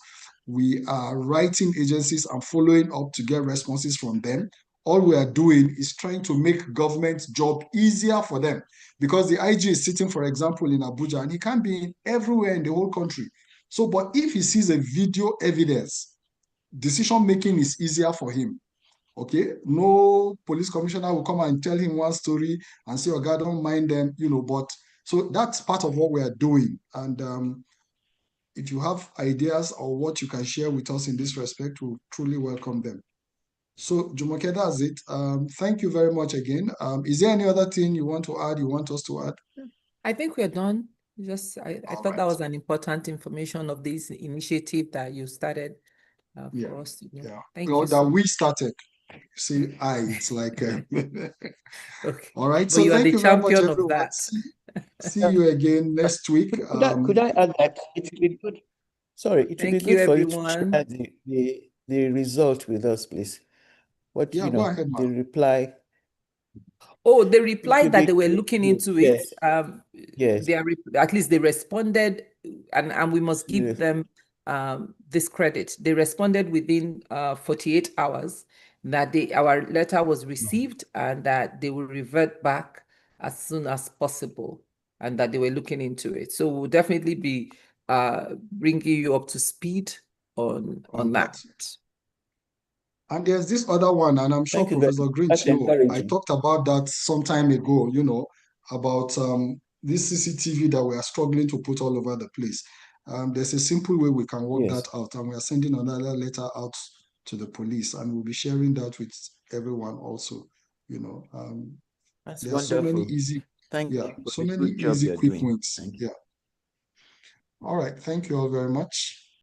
We are writing agencies and following up to get responses from them. All we are doing is trying to make government's job easier for them because the IG is sitting, for example, in Abuja and he can't be everywhere in the whole country. So, but if he sees a video evidence, decision making is easier for him. Okay, no police commissioner will come and tell him one story and say, "Oh God, don't mind them," you know. But so that's part of what we are doing. And if you have ideas or what you can share with us in this respect, we'll truly welcome them. So, Jumoke, that's it. Thank you very much again. Is there any other thing you want to add? You want us to add? I think we're done. I thought that was an important information of this initiative that you started for us to know. Yeah. Thank Well, you that so we much. started. See, it's like Okay. all right. But So you are thank the you very much, champion of everyone. that. See you again next week. Could I add that it would be good? Sorry, it would be Thank you, good for you to everyone. share the result with us, please. What Yeah, go ahead, the ma'am. reply. Oh, they It replied would that be they were good looking to- into yes, it. yes, They are at least they responded, and we must give yes. them this credit. They responded within 48 hours that our letter was received and that they will revert back as soon as possible and that they were looking into it. So we'll definitely be bringing you up to speed on that. And there's this other one, and I'm sure Thank you very Professor much. Grinch That's know. I encouraging. talked about that some time ago, you know, about this CCTV that we are struggling to put all over the place. There's a simple way we can work Yes. that out, and we are sending another letter out to the police, and we'll be sharing that with everyone also. You know, That's there are so many wonderful. easy, Thank yeah, you for so the many good job easy, you're quick doing. wins. Thank you. Yeah. All right. Thank you all very much.